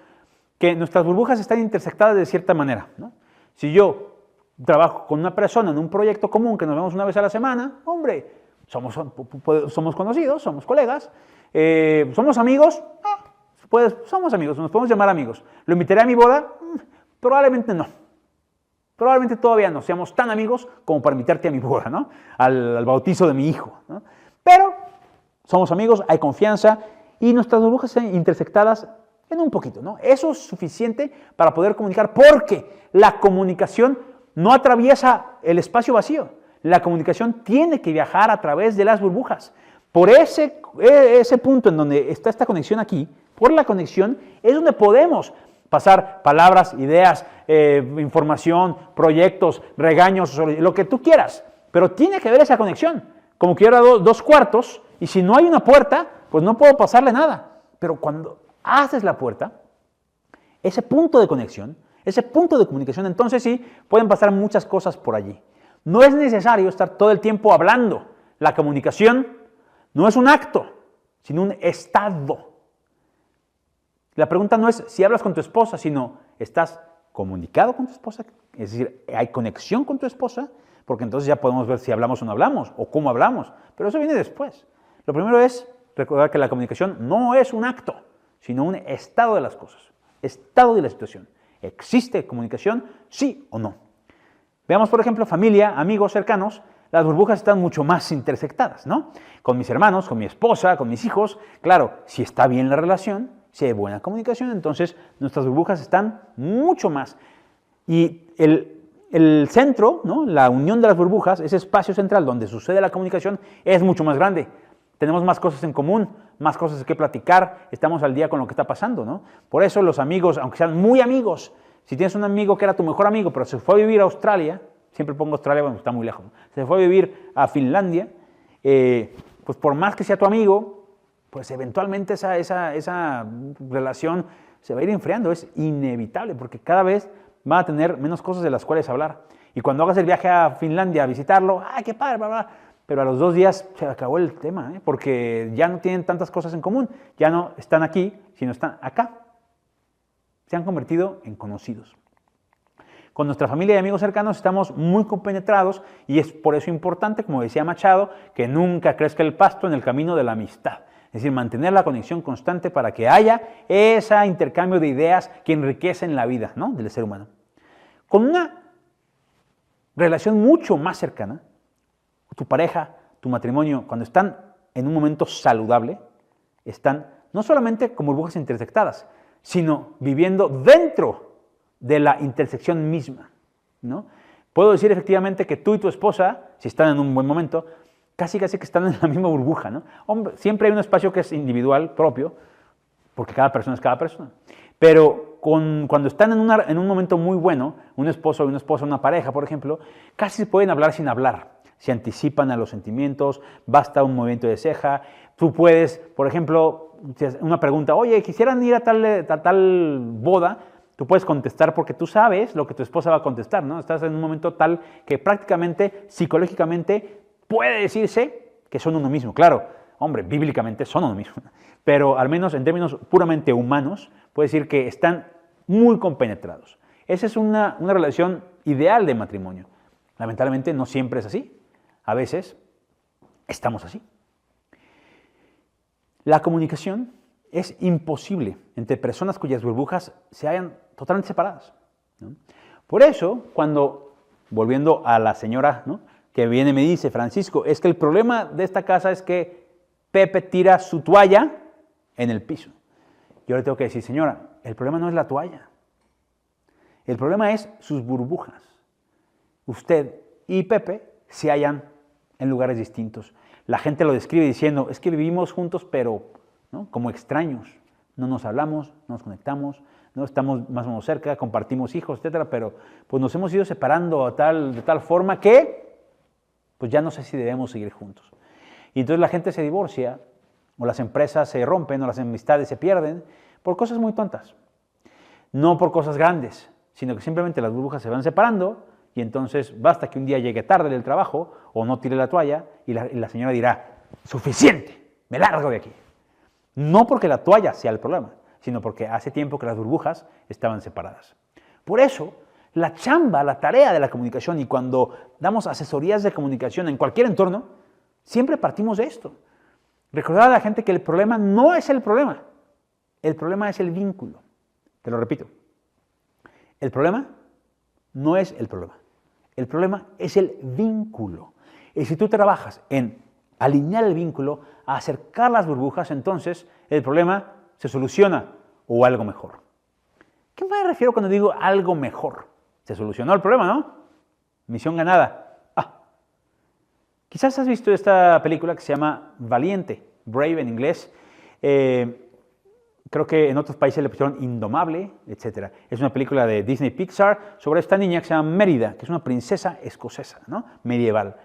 A: que nuestras burbujas están intersectadas de cierta manera, ¿no? Si yo trabajo con una persona en un proyecto común que nos vemos una vez a la semana, hombre, somos conocidos, somos colegas, somos amigos, somos amigos, nos podemos llamar amigos. ¿Lo invitaré a mi boda? Probablemente no. Probablemente todavía no seamos tan amigos como para invitarte a mi boda, ¿no? Al bautizo de mi hijo, ¿no? Pero somos amigos, hay confianza y nuestras burbujas están intersectadas en un poquito, ¿no? Eso es suficiente para poder comunicar porque la comunicación no atraviesa el espacio vacío. La comunicación tiene que viajar a través de las burbujas. Por ese punto en donde está esta conexión aquí, por la conexión, es donde podemos pasar palabras, ideas, información, proyectos, regaños, lo que tú quieras. Pero tiene que haber esa conexión. Como que era dos cuartos y si no hay una puerta, pues no puedo pasarle nada. Pero cuando haces la puerta, ese punto de conexión, ese punto de comunicación, entonces sí, pueden pasar muchas cosas por allí. No es necesario estar todo el tiempo hablando. La comunicación no es un acto, sino un estado. La pregunta no es si hablas con tu esposa, sino ¿estás comunicado con tu esposa? Es decir, ¿hay conexión con tu esposa? porque entonces ya podemos ver si hablamos o no hablamos, o cómo hablamos, pero eso viene después. Lo primero es recordar que la comunicación no es un acto, sino un estado de las cosas, estado de la situación. ¿Existe comunicación? Sí o no. Veamos, por ejemplo, familia, amigos cercanos. Las burbujas están mucho más intersectadas, ¿no? Con mis hermanos, con mi esposa, con mis hijos. Claro, si está bien la relación, si hay buena comunicación, entonces nuestras burbujas están mucho más. Y el centro, ¿no? La unión de las burbujas, ese espacio central donde sucede la comunicación, es mucho más grande. Tenemos más cosas en común, más cosas que platicar, estamos al día con lo que está pasando, ¿no? Por eso los amigos, aunque sean muy amigos, si tienes un amigo que era tu mejor amigo, pero se fue a vivir a Australia, siempre pongo Australia, bueno, está muy lejos, ¿no? Se fue a vivir a Finlandia, pues por más que sea tu amigo, pues eventualmente esa relación se va a ir enfriando, es inevitable, porque cada vez va a tener menos cosas de las cuales hablar. Y cuando hagas el viaje a Finlandia a visitarlo, ¡ay, qué padre! Bla, bla, pero a los 2 días se acabó el tema, porque ya no tienen tantas cosas en común, ya no están aquí, sino están acá. Se han convertido en conocidos. Con nuestra familia y amigos cercanos estamos muy compenetrados y es por eso importante, como decía Machado, que nunca crezca el pasto en el camino de la amistad. Es decir, mantener la conexión constante para que haya ese intercambio de ideas que enriquecen la vida, ¿no?, del ser humano. Con una relación mucho más cercana, tu pareja, tu matrimonio, cuando están en un momento saludable, están no solamente como burbujas intersectadas, sino viviendo dentro de la intersección misma, ¿no? Puedo decir efectivamente que tú y tu esposa, si están en un buen momento, casi que están en la misma burbuja, ¿no? Hombre, siempre hay un espacio que es individual, propio, porque cada persona es cada persona. Pero cuando están en un momento muy bueno, un esposo y una esposa, una pareja, por ejemplo, casi se pueden hablar sin hablar. Se anticipan a los sentimientos, basta un movimiento de ceja. Tú puedes, por ejemplo, una pregunta, oye, quisieran ir a tal boda, tú puedes contestar porque tú sabes lo que tu esposa va a contestar, ¿no? Estás en un momento tal que prácticamente, psicológicamente, puede decirse que son uno mismo. Claro, hombre, bíblicamente son uno mismo, pero al menos en términos puramente humanos, puede decir que están muy compenetrados. Esa es una relación ideal de matrimonio. Lamentablemente no siempre es así. A veces estamos así. La comunicación es imposible entre personas cuyas burbujas se hayan totalmente separadas, ¿no? Por eso, volviendo a la señora, ¿no?, que viene y me dice, Francisco, es que el problema de esta casa es que Pepe tira su toalla en el piso. Yo le tengo que decir, señora, el problema no es la toalla. El problema es sus burbujas. Usted y Pepe se hallan en lugares distintos. La gente lo describe diciendo, es que vivimos juntos, pero ¿no?, como extraños. No nos hablamos, no nos conectamos, no estamos más o menos cerca, compartimos hijos, etcétera, pero pues nos hemos ido separando de tal forma que pues ya no sé si debemos seguir juntos. Y entonces la gente se divorcia, o las empresas se rompen, o las amistades se pierden, por cosas muy tontas. No por cosas grandes, sino que simplemente las burbujas se van separando, y entonces basta que un día llegue tarde del trabajo, o no tire la toalla, y la señora dirá, suficiente, me largo de aquí. No porque la toalla sea el problema, sino porque hace tiempo que las burbujas estaban separadas. Por eso, la chamba, la tarea de la comunicación, y cuando damos asesorías de comunicación en cualquier entorno, siempre partimos de esto. Recordar a la gente que el problema no es el problema es el vínculo. Te lo repito, el problema no es el problema es el vínculo. Y si tú trabajas en alinear el vínculo, a acercar las burbujas, entonces el problema se soluciona o algo mejor. ¿Qué me refiero cuando digo algo mejor? Se solucionó el problema, ¿no? Misión ganada. Quizás has visto esta película que se llama Valiente, Brave en inglés. Creo que en otros países le pusieron Indomable, etc. Es una película de Disney Pixar sobre esta niña que se llama Mérida, que es una princesa escocesa, ¿no?, medieval.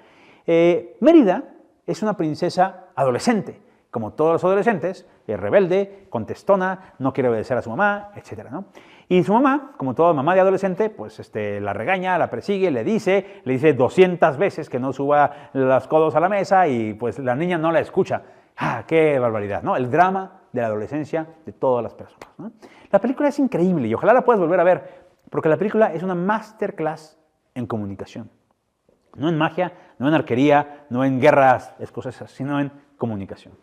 A: Mérida es una princesa adolescente, como todos los adolescentes, es rebelde, contestona, no quiere obedecer a su mamá, etc., ¿no? Y su mamá, como toda mamá de adolescente, pues la regaña, la persigue, le dice 200 veces que no suba los codos a la mesa y pues la niña no la escucha. ¡Ah, qué barbaridad!, ¿no? El drama de la adolescencia de todas las personas, ¿no? La película es increíble y ojalá la puedas volver a ver, porque la película es una masterclass en comunicación. No en magia, no en arquería, no en guerras escocesas, sino en comunicación.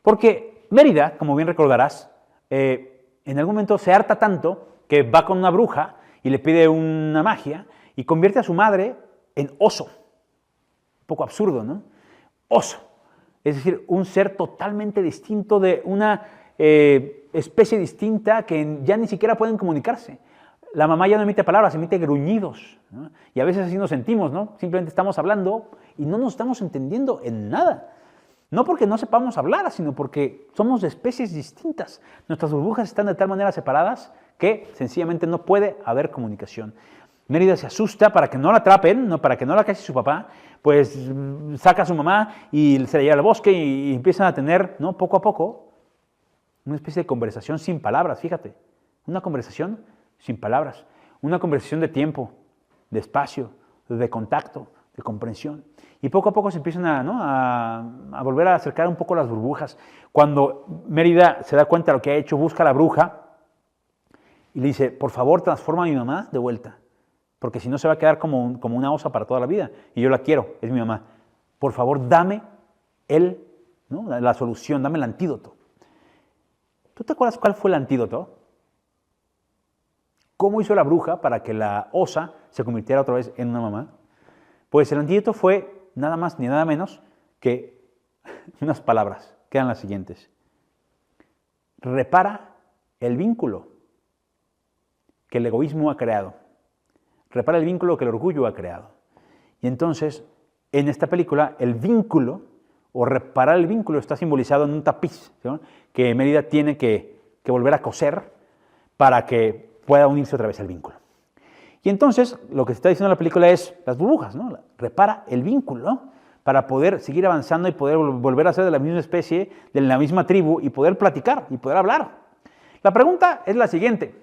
A: Porque Mérida, como bien recordarás, en algún momento se harta tanto que va con una bruja y le pide una magia y convierte a su madre en oso. Un poco absurdo, ¿no? Oso. Es decir, un ser totalmente distinto de una especie distinta que ya ni siquiera pueden comunicarse. La mamá ya no emite palabras, emite gruñidos, ¿no? Y a veces así nos sentimos, ¿no? Simplemente estamos hablando y no nos estamos entendiendo en nada. No porque no sepamos hablar, sino porque somos de especies distintas. Nuestras burbujas están de tal manera separadas que sencillamente no puede haber comunicación. Mérida se asusta para que no la atrapen, ¿no? Para que no la case su papá, pues saca a su mamá y se la lleva al bosque y empiezan a tener, ¿no? Poco a poco, una especie de conversación sin palabras, fíjate. Una conversación sin palabras. Una conversación de tiempo, de espacio, de contacto, de comprensión. Y poco a poco se empiezan a volver a acercar un poco las burbujas. Cuando Mérida se da cuenta de lo que ha hecho, busca a la bruja y le dice, por favor, transforma a mi mamá de vuelta, porque si no se va a quedar como una osa para toda la vida. Y yo la quiero, es mi mamá. Por favor, dame la solución, dame el antídoto. ¿Tú te acuerdas cuál fue el antídoto? ¿Cómo hizo la bruja para que la osa se convirtiera otra vez en una mamá? Pues el antídoto fue nada más ni nada menos que unas palabras, que eran las siguientes. Repara el vínculo que el egoísmo ha creado. Repara el vínculo que el orgullo ha creado. Y entonces, en esta película, el vínculo, o reparar el vínculo, está simbolizado en un tapiz, ¿no? Que Mérida tiene que volver a coser para que pueda unirse otra vez al vínculo. Y entonces, lo que se está diciendo en la película es las burbujas, ¿no? Repara el vínculo para poder seguir avanzando y poder volver a ser de la misma especie, de la misma tribu, y poder platicar, y poder hablar. La pregunta es la siguiente.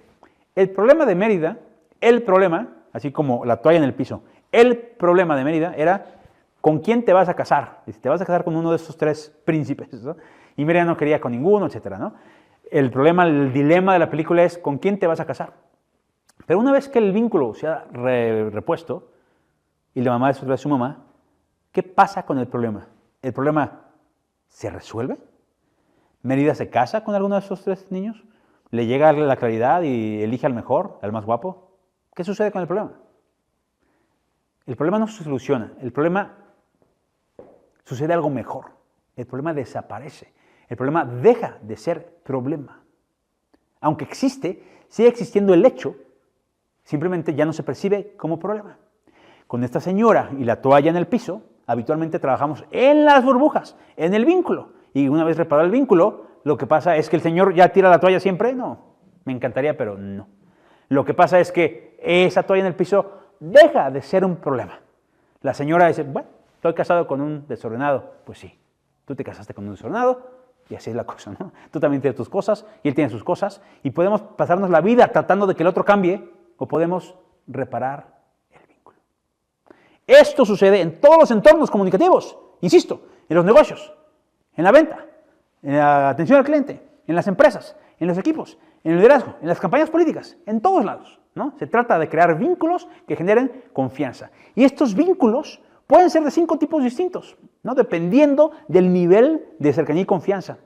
A: El problema de Mérida, así como la toalla en el piso, el problema de Mérida era ¿con quién te vas a casar? Y si te vas a casar con uno de estos tres príncipes, ¿no? Y Mérida no quería con ninguno, etcétera, ¿no? El problema, el dilema de la película es ¿con quién te vas a casar? Pero una vez que el vínculo se ha repuesto y la mamá es otra vez su mamá, ¿qué pasa con el problema? ¿El problema se resuelve? ¿Mérida se casa con alguno de esos tres niños? ¿Le llega la claridad y elige al mejor, al más guapo? ¿Qué sucede con el problema? El problema no se soluciona, el problema sucede algo mejor. El problema desaparece, el problema deja de ser problema. Aunque existe, sigue existiendo el hecho, simplemente ya no se percibe como problema. Con esta señora y la toalla en el piso, habitualmente trabajamos en las burbujas, en el vínculo. Y una vez reparado el vínculo, lo que pasa es que el señor ya tira la toalla siempre. No, me encantaría, pero no. Lo que pasa es que esa toalla en el piso deja de ser un problema. La señora dice, bueno, estoy casado con un desordenado. Pues sí, tú te casaste con un desordenado y así es la cosa, ¿no? Tú también tienes tus cosas y él tiene sus cosas y podemos pasarnos la vida tratando de que el otro cambie o podemos reparar el vínculo. Esto sucede en todos los entornos comunicativos, insisto, en los negocios, en la venta, en la atención al cliente, en las empresas, en los equipos, en el liderazgo, en las campañas políticas, en todos lados, ¿no? Se trata de crear vínculos que generen confianza. Y estos vínculos pueden ser de 5 tipos distintos, ¿no? Dependiendo del nivel de cercanía y confianza.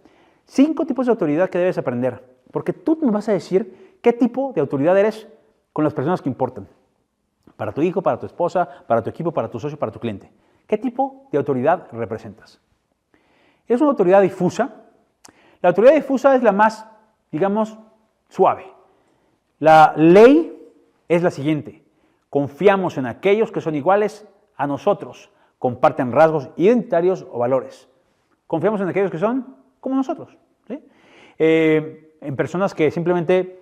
A: 5 tipos de autoridad que debes aprender, porque tú me vas a decir qué tipo de autoridad eres con las personas que importan. Para tu hijo, para tu esposa, para tu equipo, para tu socio, para tu cliente. ¿Qué tipo de autoridad representas? ¿Es una autoridad difusa? La autoridad difusa es la más, digamos, suave. La ley es la siguiente. Confiamos en aquellos que son iguales a nosotros, comparten rasgos identitarios o valores. Confiamos en aquellos que son como nosotros, ¿sí? En personas que simplemente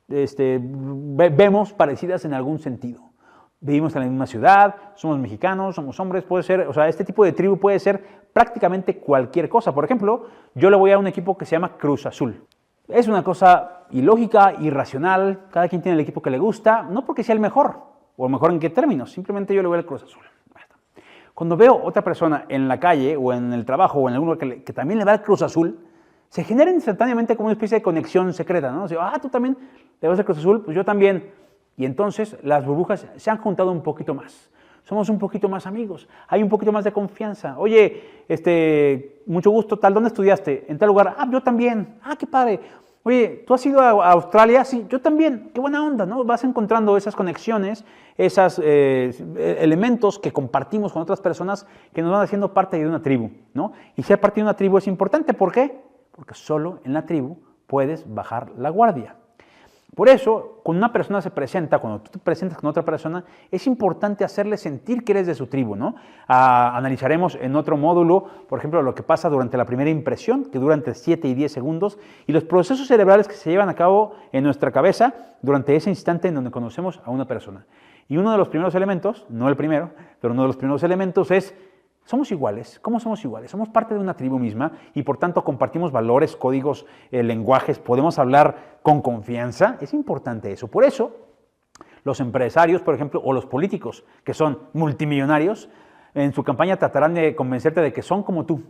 A: vemos parecidas en algún sentido. Vivimos en la misma ciudad, somos mexicanos, somos hombres, puede ser, o sea, este tipo de tribu puede ser prácticamente cualquier cosa. Por ejemplo, yo le voy a un equipo que se llama Cruz Azul. Es una cosa ilógica, irracional, cada quien tiene el equipo que le gusta, no porque sea el mejor, o el mejor en qué términos, simplemente yo le voy al Cruz Azul. Cuando veo otra persona en la calle, o en el trabajo, o en algún lugar que también le va al Cruz Azul, se genera instantáneamente como una especie de conexión secreta, ¿no? O sea, tú también le vas al Cruz Azul, pues yo también. Y entonces las burbujas se han juntado un poquito más. somos un poquito más amigos, hay un poquito más de confianza. Oye, mucho gusto, tal, ¿dónde estudiaste? En tal lugar. Ah, yo también. Ah, qué padre. Oye, ¿tú has ido a Australia? Sí, yo también. Qué buena onda, ¿no? Vas encontrando esas conexiones, esos elementos que compartimos con otras personas que nos van haciendo parte de una tribu, ¿no? Y ser parte de una tribu es importante. ¿Por qué? Porque solo en la tribu puedes bajar la guardia. Por eso, cuando una persona se presenta, cuando tú te presentas con otra persona, es importante hacerle sentir que eres de su tribu, ¿no? Analizaremos en otro módulo, por ejemplo, lo que pasa durante la primera impresión, que dura entre 7 y 10 segundos, y los procesos cerebrales que se llevan a cabo en nuestra cabeza durante ese instante en donde conocemos a una persona. Y uno de los primeros elementos, no el primero, pero uno de los primeros elementos es: somos iguales. ¿Cómo somos iguales? Somos parte de una tribu misma y por tanto compartimos valores, códigos, lenguajes, podemos hablar con confianza. Es importante eso. Por eso, los empresarios, por ejemplo, o los políticos que son multimillonarios, en su campaña tratarán de convencerte de que son como tú.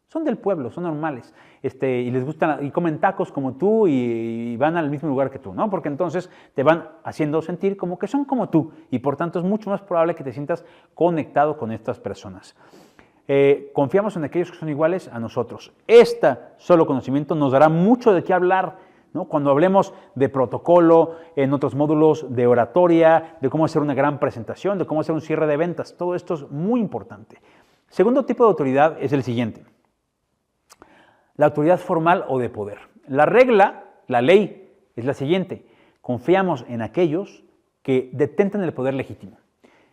A: Son del pueblo, son normales, y les gustan y comen tacos como tú y van al mismo lugar que tú, ¿no? Porque entonces te van haciendo sentir como que son como tú y por tanto es mucho más probable que te sientas conectado con estas personas. Confiamos en aquellos que son iguales a nosotros. Este solo conocimiento nos dará mucho de qué hablar, ¿no? Cuando hablemos de protocolo, en otros módulos de oratoria, de cómo hacer una gran presentación, de cómo hacer un cierre de ventas, todo esto es muy importante. Segundo tipo de autoridad es el siguiente: la autoridad formal o de poder. La regla, la ley, es la siguiente: confiamos en aquellos que detentan el poder legítimo.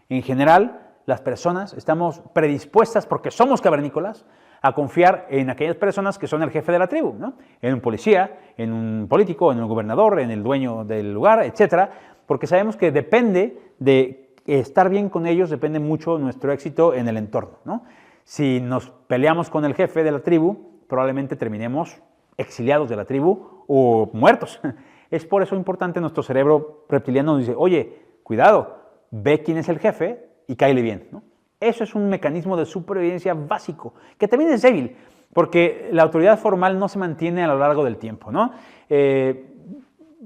A: En general, las personas estamos predispuestas, porque somos cavernícolas, a confiar en aquellas personas que son el jefe de la tribu, ¿no? En un policía, en un político, en un gobernador, en el dueño del lugar, etcétera, porque sabemos que depende de estar bien con ellos, depende mucho nuestro éxito en el entorno, ¿no? Si nos peleamos con el jefe de la tribu, probablemente terminemos exiliados de la tribu o muertos. Es por eso importante, nuestro cerebro reptiliano nos dice: oye, cuidado, ve quién es el jefe y cáele bien, ¿no? Eso es un mecanismo de supervivencia básico, que también es débil, porque la autoridad formal no se mantiene a lo largo del tiempo, ¿no? Es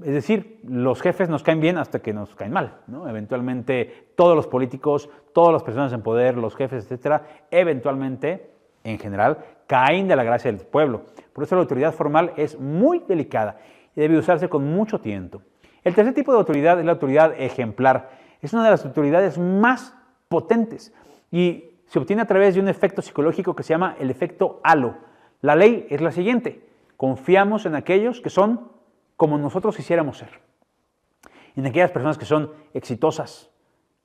A: decir, los jefes nos caen bien hasta que nos caen mal, ¿no? Eventualmente todos los políticos, todas las personas en poder, los jefes, etcétera, eventualmente, en general, caen de la gracia del pueblo. Por eso la autoridad formal es muy delicada y debe usarse con mucho tiento. El tercer tipo de autoridad es la autoridad ejemplar. Es una de las autoridades más potentes y se obtiene a través de un efecto psicológico que se llama el efecto halo. La ley es la siguiente: confiamos en aquellos que son como nosotros quisiéramos ser. En aquellas personas que son exitosas,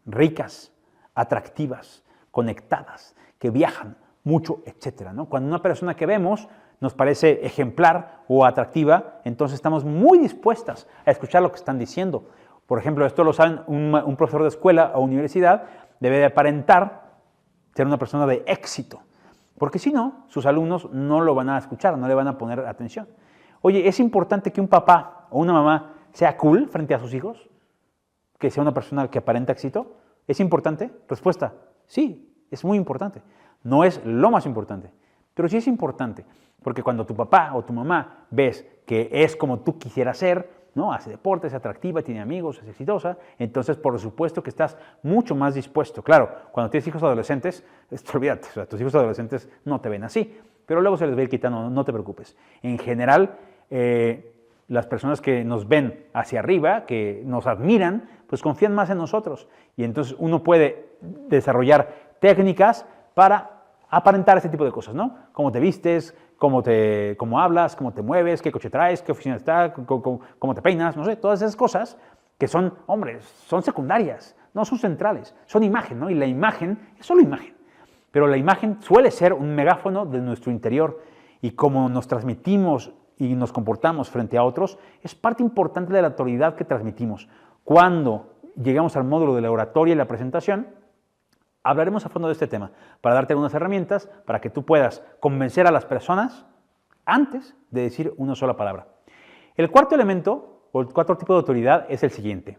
A: ricas, atractivas, conectadas, que viajan mucho, etcétera, ¿no? Cuando una persona que vemos nos parece ejemplar o atractiva, entonces estamos muy dispuestas a escuchar lo que están diciendo. Por ejemplo, esto lo saben, un profesor de escuela o universidad debe de aparentar ser una persona de éxito, porque si no, sus alumnos no lo van a escuchar, no le van a poner atención. Oye, ¿es importante que un papá o una mamá sea cool frente a sus hijos? ¿Que sea una persona que aparenta éxito? ¿Es importante? Respuesta: sí, es muy importante. No es lo más importante, pero sí es importante, porque cuando tu papá o tu mamá ves que es como tú quisieras ser, ¿no? Hace deporte, es atractiva, tiene amigos, es exitosa, entonces por supuesto que estás mucho más dispuesto. Claro, cuando tienes hijos adolescentes, olvídate, o sea, tus hijos adolescentes no te ven así, pero luego se les va a ir quitando, no te preocupes. En general, las personas que nos ven hacia arriba, que nos admiran, pues confían más en nosotros y entonces uno puede desarrollar técnicas para aparentar este tipo de cosas, ¿no? Cómo te vistes, cómo hablas, cómo te mueves, qué coche traes, qué oficina está, cómo te peinas, no sé, todas esas cosas que son, hombre, son secundarias, no son centrales, son imagen, ¿no? Y la imagen es solo imagen, pero la imagen suele ser un megáfono de nuestro interior y cómo nos transmitimos y nos comportamos frente a otros es parte importante de la autoridad que transmitimos. Cuando llegamos al módulo de la oratoria y la presentación, hablaremos a fondo de este tema para darte algunas herramientas para que tú puedas convencer a las personas antes de decir una sola palabra. El cuarto elemento o el cuarto tipo de autoridad es el siguiente: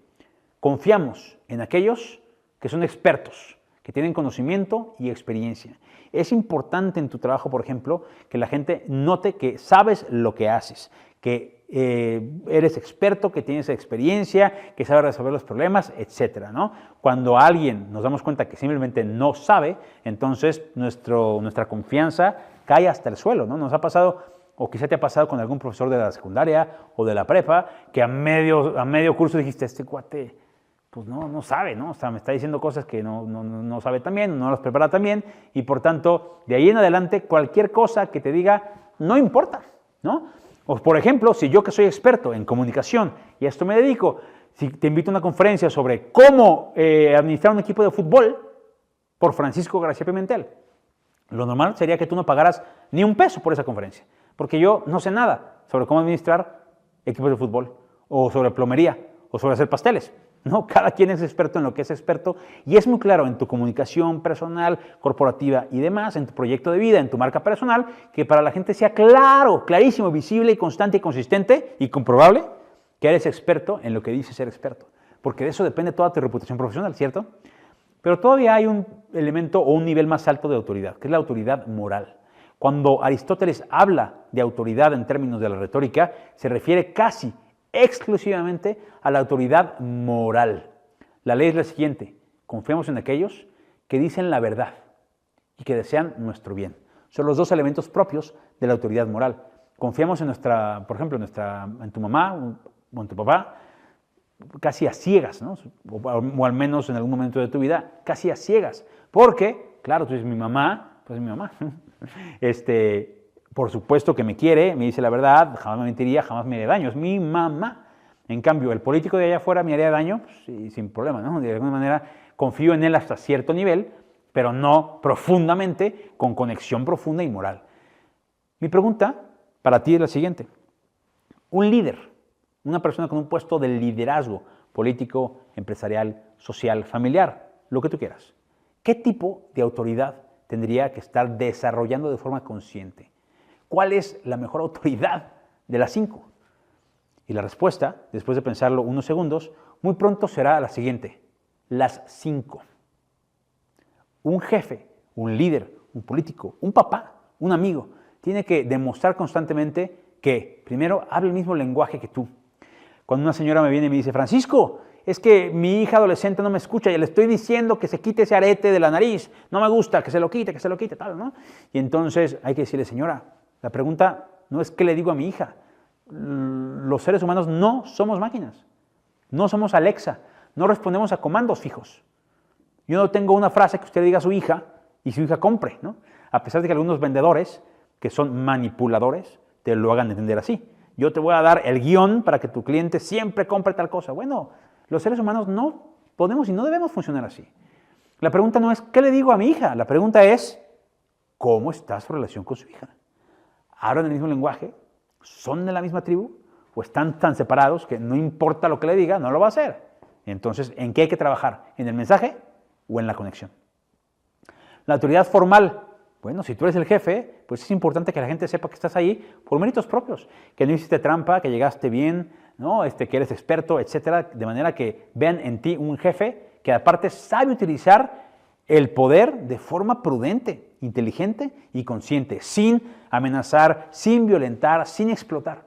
A: confiamos en aquellos que son expertos, que tienen conocimiento y experiencia. Es importante en tu trabajo, por ejemplo, que la gente note que sabes lo que haces, que eres experto, que tienes experiencia, que sabes resolver los problemas, etcétera, ¿no? Cuando alguien nos damos cuenta que simplemente no sabe, entonces nuestra confianza cae hasta el suelo, ¿no? Nos ha pasado, o quizá te ha pasado con algún profesor de la secundaria o de la prepa, que a medio curso dijiste, este cuate, pues no sabe, ¿no? O sea, me está diciendo cosas que no sabe tan bien, no las prepara tan bien, y por tanto, de ahí en adelante, cualquier cosa que te diga, no importa, ¿no? O por ejemplo, si yo que soy experto en comunicación y a esto me dedico, si te invito a una conferencia sobre cómo administrar un equipo de fútbol por Francisco García Pimentel, lo normal sería que tú no pagaras ni un peso por esa conferencia, porque yo no sé nada sobre cómo administrar equipos de fútbol, o sobre plomería, o sobre hacer pasteles. No, cada quien es experto en lo que es experto y es muy claro en tu comunicación personal, corporativa y demás, en tu proyecto de vida, en tu marca personal, que para la gente sea claro, clarísimo, visible y constante y consistente y comprobable que eres experto en lo que dices ser experto, porque de eso depende toda tu reputación profesional, ¿cierto? Pero todavía hay un elemento o un nivel más alto de autoridad, que es la autoridad moral. Cuando Aristóteles habla de autoridad en términos de la retórica, se refiere casi exclusivamente a la autoridad moral. La ley es la siguiente: confiamos en aquellos que dicen la verdad y que desean nuestro bien. Son los dos elementos propios de la autoridad moral. Confiamos en por ejemplo, en tu mamá o en tu papá, casi a ciegas, ¿no? O al menos en algún momento de tu vida, casi a ciegas. Porque, claro, tú dices, mi mamá, pues es mi mamá. Por supuesto que me quiere, me dice la verdad, jamás me mentiría, jamás me haría daño, es mi mamá. En cambio, el político de allá afuera me haría daño, pues, sí, sin problema, ¿no? De alguna manera confío en él hasta cierto nivel, pero no profundamente, con conexión profunda y moral. Mi pregunta para ti es la siguiente: un líder, una persona con un puesto de liderazgo político, empresarial, social, familiar, lo que tú quieras, ¿qué tipo de autoridad tendría que estar desarrollando de forma consciente? ¿Cuál es la mejor autoridad de las 5? Y la respuesta, después de pensarlo unos segundos, muy pronto será la siguiente: las 5. Un jefe, un líder, un político, un papá, un amigo, tiene que demostrar constantemente que, primero, habla el mismo lenguaje que tú. Cuando una señora me viene y me dice, Francisco, es que mi hija adolescente no me escucha y le estoy diciendo que se quite ese arete de la nariz, no me gusta, que se lo quite, tal, ¿no? Y entonces hay que decirle, señora, la pregunta no es qué le digo a mi hija. Los seres humanos no somos máquinas, no somos Alexa, no respondemos a comandos fijos. Yo no tengo una frase que usted diga a su hija y su hija compre, ¿no? A pesar de que algunos vendedores, que son manipuladores, te lo hagan entender así. Yo te voy a dar el guión para que tu cliente siempre compre tal cosa. Bueno, los seres humanos no podemos y no debemos funcionar así. La pregunta no es ¿qué le digo a mi hija? La pregunta es ¿cómo está su relación con su hija? ¿Hablan el mismo lenguaje? ¿Son de la misma tribu? ¿O están tan separados que no importa lo que le diga, no lo va a hacer? Entonces, ¿en qué hay que trabajar? ¿En el mensaje o en la conexión? La autoridad formal. Bueno, si tú eres el jefe, pues es importante que la gente sepa que estás ahí por méritos propios, que no hiciste trampa, que llegaste bien, ¿no? Que eres experto, etcétera, de manera que vean en ti un jefe que aparte sabe utilizar el poder de forma prudente, inteligente y consciente, sin amenazar, sin violentar, sin explotar.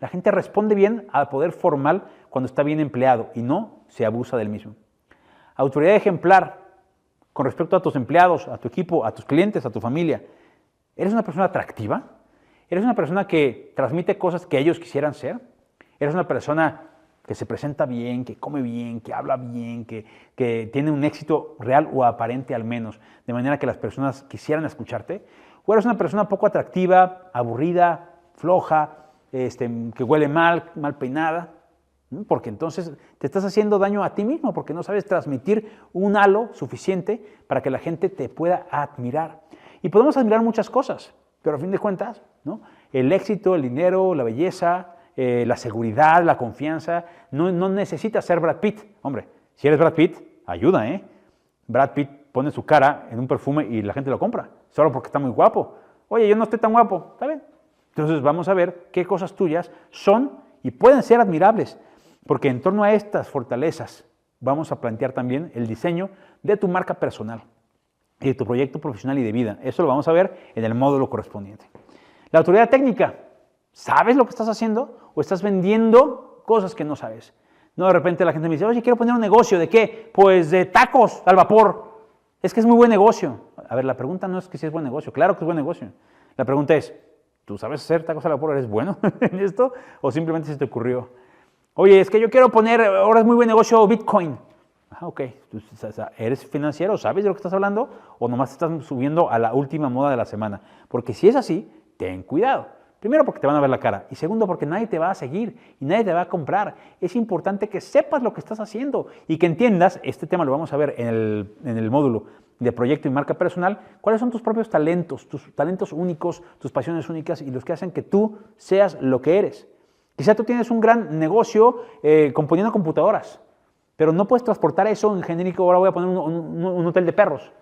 A: La gente responde bien al poder formal cuando está bien empleado y no se abusa del mismo. Autoridad ejemplar con respecto a tus empleados, a tu equipo, a tus clientes, a tu familia. ¿Eres una persona atractiva? ¿Eres una persona que transmite cosas que ellos quisieran ser? ¿Eres una persona que se presenta bien, que come bien, que habla bien, que tiene un éxito real o aparente al menos, de manera que las personas quisieran escucharte? ¿O eres una persona poco atractiva, aburrida, floja, que huele mal peinada? Porque entonces te estás haciendo daño a ti mismo, porque no sabes transmitir un halo suficiente para que la gente te pueda admirar. Y podemos admirar muchas cosas, pero a fin de cuentas, ¿no? El éxito, el dinero, la belleza, la seguridad, la confianza, no necesitas ser Brad Pitt. Hombre, si eres Brad Pitt, ayuda, ¿eh? Brad Pitt pone su cara en un perfume y la gente lo compra, solo porque está muy guapo. Oye, yo no estoy tan guapo, ¿está bien? Entonces vamos a ver qué cosas tuyas son y pueden ser admirables, porque en torno a estas fortalezas vamos a plantear también el diseño de tu marca personal y de tu proyecto profesional y de vida. Eso lo vamos a ver en el módulo correspondiente. La autoridad técnica. ¿Sabes lo que estás haciendo o estás vendiendo cosas que no sabes. No, de repente la gente me dice, oye, quiero poner un negocio, ¿de qué? Pues de tacos al vapor. Es que es muy buen negocio. A ver, la pregunta no es que si es buen negocio, claro que es buen negocio. La pregunta es, ¿tú sabes hacer tacos al vapor? ¿Eres bueno en esto? ¿O simplemente se te ocurrió? Oye, es que yo quiero poner, ahora es muy buen negocio Bitcoin. Ah, ok. ¿Eres financiero? ¿Sabes de lo que estás hablando? ¿O nomás te estás subiendo a la última moda de la semana? Porque si es así, ten cuidado. Primero, porque te van a ver la cara. Y segundo, porque nadie te va a seguir y nadie te va a comprar. Es importante que sepas lo que estás haciendo y que entiendas, este tema lo vamos a ver en el módulo de proyecto y marca personal, cuáles son tus propios talentos únicos, tus pasiones únicas y los que hacen que tú seas lo que eres. Quizá tú tienes un gran negocio componiendo computadoras, pero no puedes transportar eso en genérico, ahora voy a poner un hotel de perros,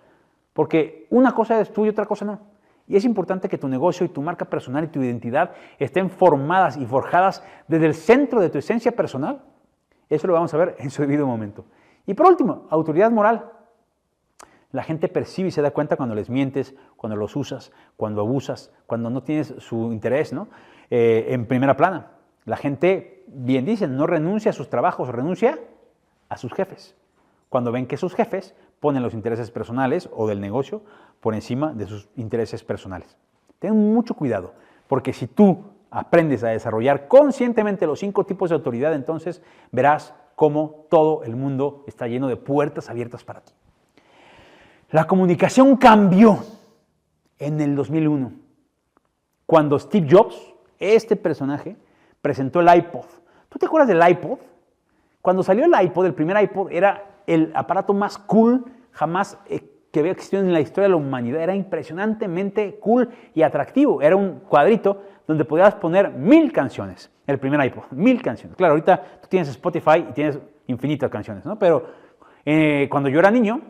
A: porque una cosa es tú y otra cosa no. Y es importante que tu negocio y tu marca personal y tu identidad estén formadas y forjadas desde el centro de tu esencia personal. Eso lo vamos a ver en su debido momento. Y por último, autoridad moral. La gente percibe y se da cuenta cuando les mientes, cuando los usas, cuando abusas, cuando no tienes su interés, ¿no? En primera plana. La gente, bien dicen, no renuncia a sus trabajos, renuncia a sus jefes. Cuando ven que sus jefes ponen los intereses personales o del negocio por encima de sus intereses personales. Ten mucho cuidado, porque si tú aprendes a desarrollar conscientemente los 5 tipos de autoridad, entonces verás cómo todo el mundo está lleno de puertas abiertas para ti. La comunicación cambió en el 2001, cuando Steve Jobs, este personaje, presentó el iPod. ¿Tú te acuerdas del iPod? Cuando salió el iPod, el primer iPod era el aparato más cool jamás que había existido en la historia de la humanidad. Era impresionantemente cool y atractivo. Era un cuadrito donde podías poner 1000 canciones. El primer iPod, 1000 canciones. Claro, ahorita tú tienes Spotify y tienes infinitas canciones, ¿no? Pero cuando yo era niño,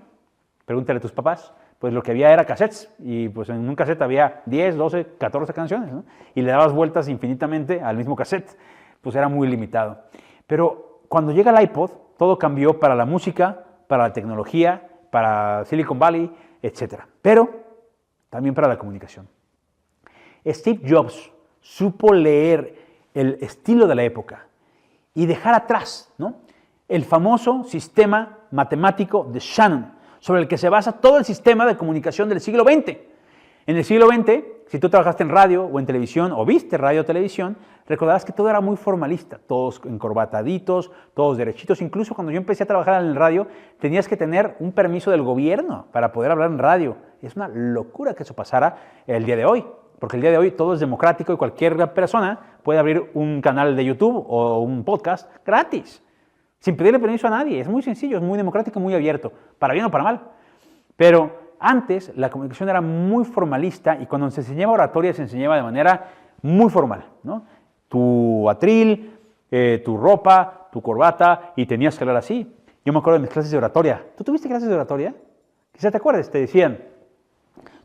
A: pregúntale a tus papás, pues lo que había era cassettes. Y pues en un cassette había 10, 12, 14 canciones, ¿no? Y le dabas vueltas infinitamente al mismo cassette. Pues era muy limitado. Pero cuando llega el iPod, todo cambió para la música, para la tecnología, para Silicon Valley, etc. Pero también para la comunicación. Steve Jobs supo leer el estilo de la época y dejar atrás, ¿no?, el famoso sistema matemático de Shannon, sobre el que se basa todo el sistema de comunicación del siglo XX. En el siglo XX, si tú trabajaste en radio o en televisión o viste radio o televisión, recordarás que todo era muy formalista, todos encorbataditos, todos derechitos. Incluso cuando yo empecé a trabajar en el radio, tenías que tener un permiso del gobierno para poder hablar en radio. Es una locura que eso pasara el día de hoy, porque el día de hoy todo es democrático y cualquier persona puede abrir un canal de YouTube o un podcast gratis, sin pedirle permiso a nadie. Es muy sencillo, es muy democrático, muy abierto, para bien o para mal. Pero antes la comunicación era muy formalista y cuando se enseñaba oratoria se enseñaba de manera muy formal, ¿no? Tu atril, tu ropa, tu corbata, y tenías que hablar así. Yo me acuerdo de mis clases de oratoria. ¿Tú tuviste clases de oratoria? Quizá te acuerdes, te decían,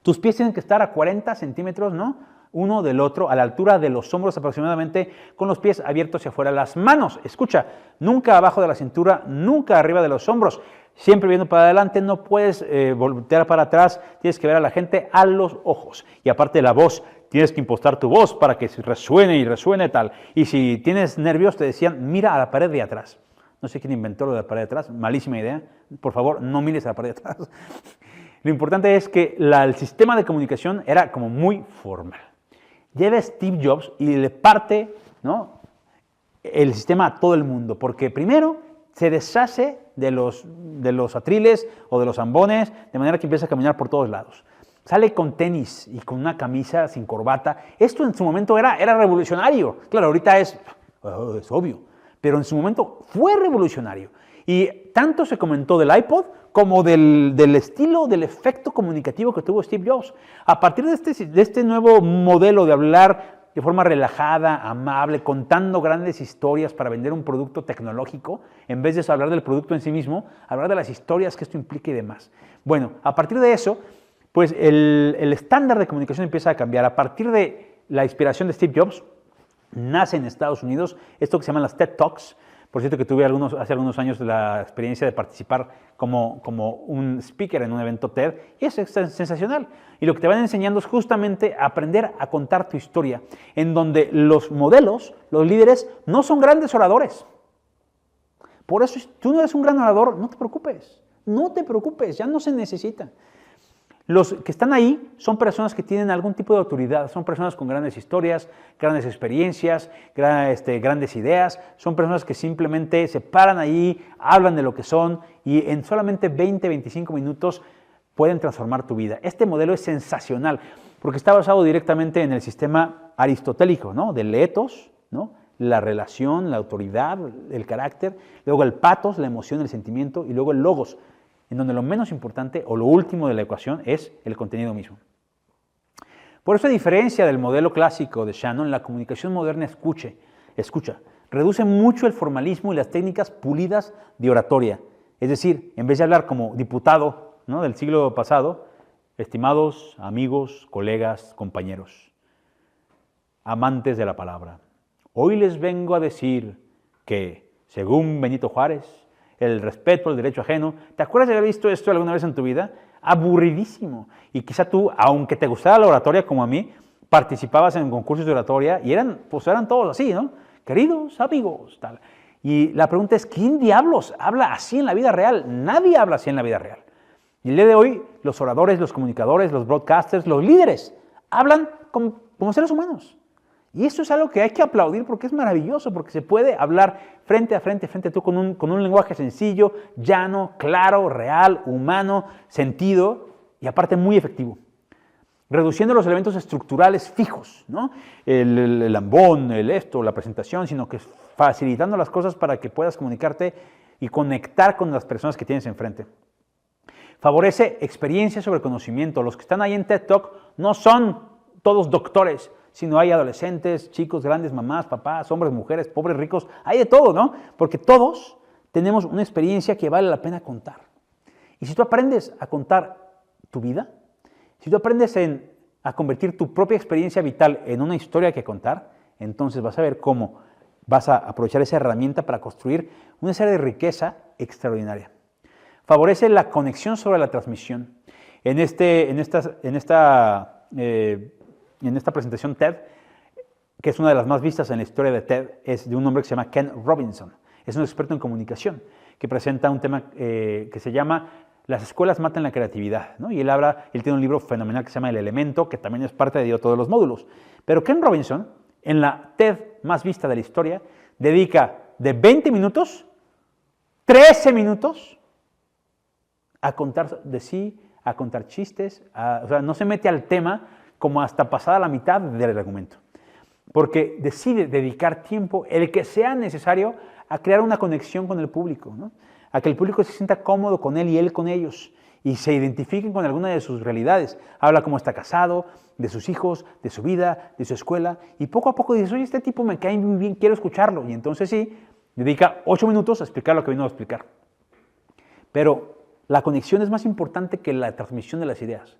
A: tus pies tienen que estar a 40 centímetros, ¿no?, uno del otro, a la altura de los hombros aproximadamente, con los pies abiertos hacia afuera. Las manos, escucha, nunca abajo de la cintura, nunca arriba de los hombros, siempre viendo para adelante, no puedes voltear para atrás, tienes que ver a la gente a los ojos. Y aparte de la voz, tienes que impostar tu voz para que resuene y resuene tal. Y si tienes nervios, te decían, mira a la pared de atrás. No sé quién inventó lo de la pared de atrás, malísima idea. Por favor, no mires a la pared de atrás. Lo importante es que el sistema de comunicación era como muy formal. Llega Steve Jobs y le parte, ¿no?, el sistema a todo el mundo, porque primero se deshace de los atriles o de los ambones, de manera que empieza a caminar por todos lados. Sale con tenis y con una camisa sin corbata. Esto en su momento era revolucionario. Claro, ahorita es obvio, pero en su momento fue revolucionario. Y tanto se comentó del iPod como del estilo, del efecto comunicativo que tuvo Steve Jobs. A partir de este nuevo modelo de hablar de forma relajada, amable, contando grandes historias para vender un producto tecnológico, en vez de hablar del producto en sí mismo, hablar de las historias que esto implica y demás. Bueno, a partir de eso, pues el estándar de comunicación empieza a cambiar. A partir de la inspiración de Steve Jobs, nace en Estados Unidos esto que se llaman las TED Talks, Por cierto que tuve hace algunos años la experiencia de participar como un speaker en un evento TED y es sensacional. Y lo que te van enseñando es justamente aprender a contar tu historia, en donde los modelos, los líderes, no son grandes oradores. Por eso, si tú no eres un gran orador, no te preocupes, ya no se necesita. Los que están ahí son personas que tienen algún tipo de autoridad, son personas con grandes historias, grandes experiencias, grandes ideas, son personas que simplemente se paran ahí, hablan de lo que son y en solamente 20, 25 minutos pueden transformar tu vida. Este modelo es sensacional porque está basado directamente en el sistema aristotélico, ¿no? Del ethos, ¿no? La relación, la autoridad, el carácter, luego el pathos, la emoción, el sentimiento y luego el logos, en donde lo menos importante o lo último de la ecuación es el contenido mismo. Por eso, a diferencia del modelo clásico de Shannon, la comunicación moderna escucha, reduce mucho el formalismo y las técnicas pulidas de oratoria. Es decir, en vez de hablar como diputado, ¿no?, del siglo pasado, estimados amigos, colegas, compañeros, amantes de la palabra, hoy les vengo a decir que, según Benito Juárez, el respeto al derecho ajeno. ¿Te acuerdas de haber visto esto alguna vez en tu vida? Aburridísimo. Y quizá tú, aunque te gustara la oratoria como a mí, participabas en concursos de oratoria y eran todos así, ¿no? Queridos amigos, tal. Y la pregunta es, ¿quién diablos habla así en la vida real? Nadie habla así en la vida real. Y el día de hoy, los oradores, los comunicadores, los broadcasters, los líderes, hablan como seres humanos. Y esto es algo que hay que aplaudir porque es maravilloso, porque se puede hablar frente a frente a tú con un lenguaje sencillo, llano, claro, real, humano, sentido y aparte muy efectivo. Reduciendo los elementos estructurales fijos, ¿no? El lambón, la presentación, sino que facilitando las cosas para que puedas comunicarte y conectar con las personas que tienes enfrente. Favorece experiencia sobre conocimiento. Los que están ahí en TED Talk no son todos doctores, sino hay adolescentes, chicos, grandes, mamás, papás, hombres, mujeres, pobres, ricos, hay de todo, ¿no? Porque todos tenemos una experiencia que vale la pena contar. Y si tú aprendes a contar tu vida, si tú aprendes a convertir tu propia experiencia vital en una historia que contar, entonces vas a ver cómo vas a aprovechar esa herramienta para construir una serie de riqueza extraordinaria. Favorece la conexión sobre la transmisión. En esta presentación TED, que es una de las más vistas en la historia de TED, es de un hombre que se llama Ken Robinson. Es un experto en comunicación que presenta un tema que se llama Las escuelas matan la creatividad, ¿no? Y él tiene un libro fenomenal que se llama El Elemento, que también es parte de todos los módulos. Pero Ken Robinson, en la TED más vista de la historia, dedica de 20 minutos, 13 minutos a contar de sí, a contar chistes, o sea, no se mete al tema como hasta pasada la mitad del argumento, porque decide dedicar tiempo, el que sea necesario, a crear una conexión con el público, ¿no? A que el público se sienta cómodo con él y él con ellos, y se identifiquen con alguna de sus realidades. Habla cómo está casado, de sus hijos, de su vida, de su escuela, y poco a poco dices, oye, este tipo me cae muy bien, quiero escucharlo, y entonces sí, dedica 8 minutos a explicar lo que vino a explicar. Pero la conexión es más importante que la transmisión de las ideas.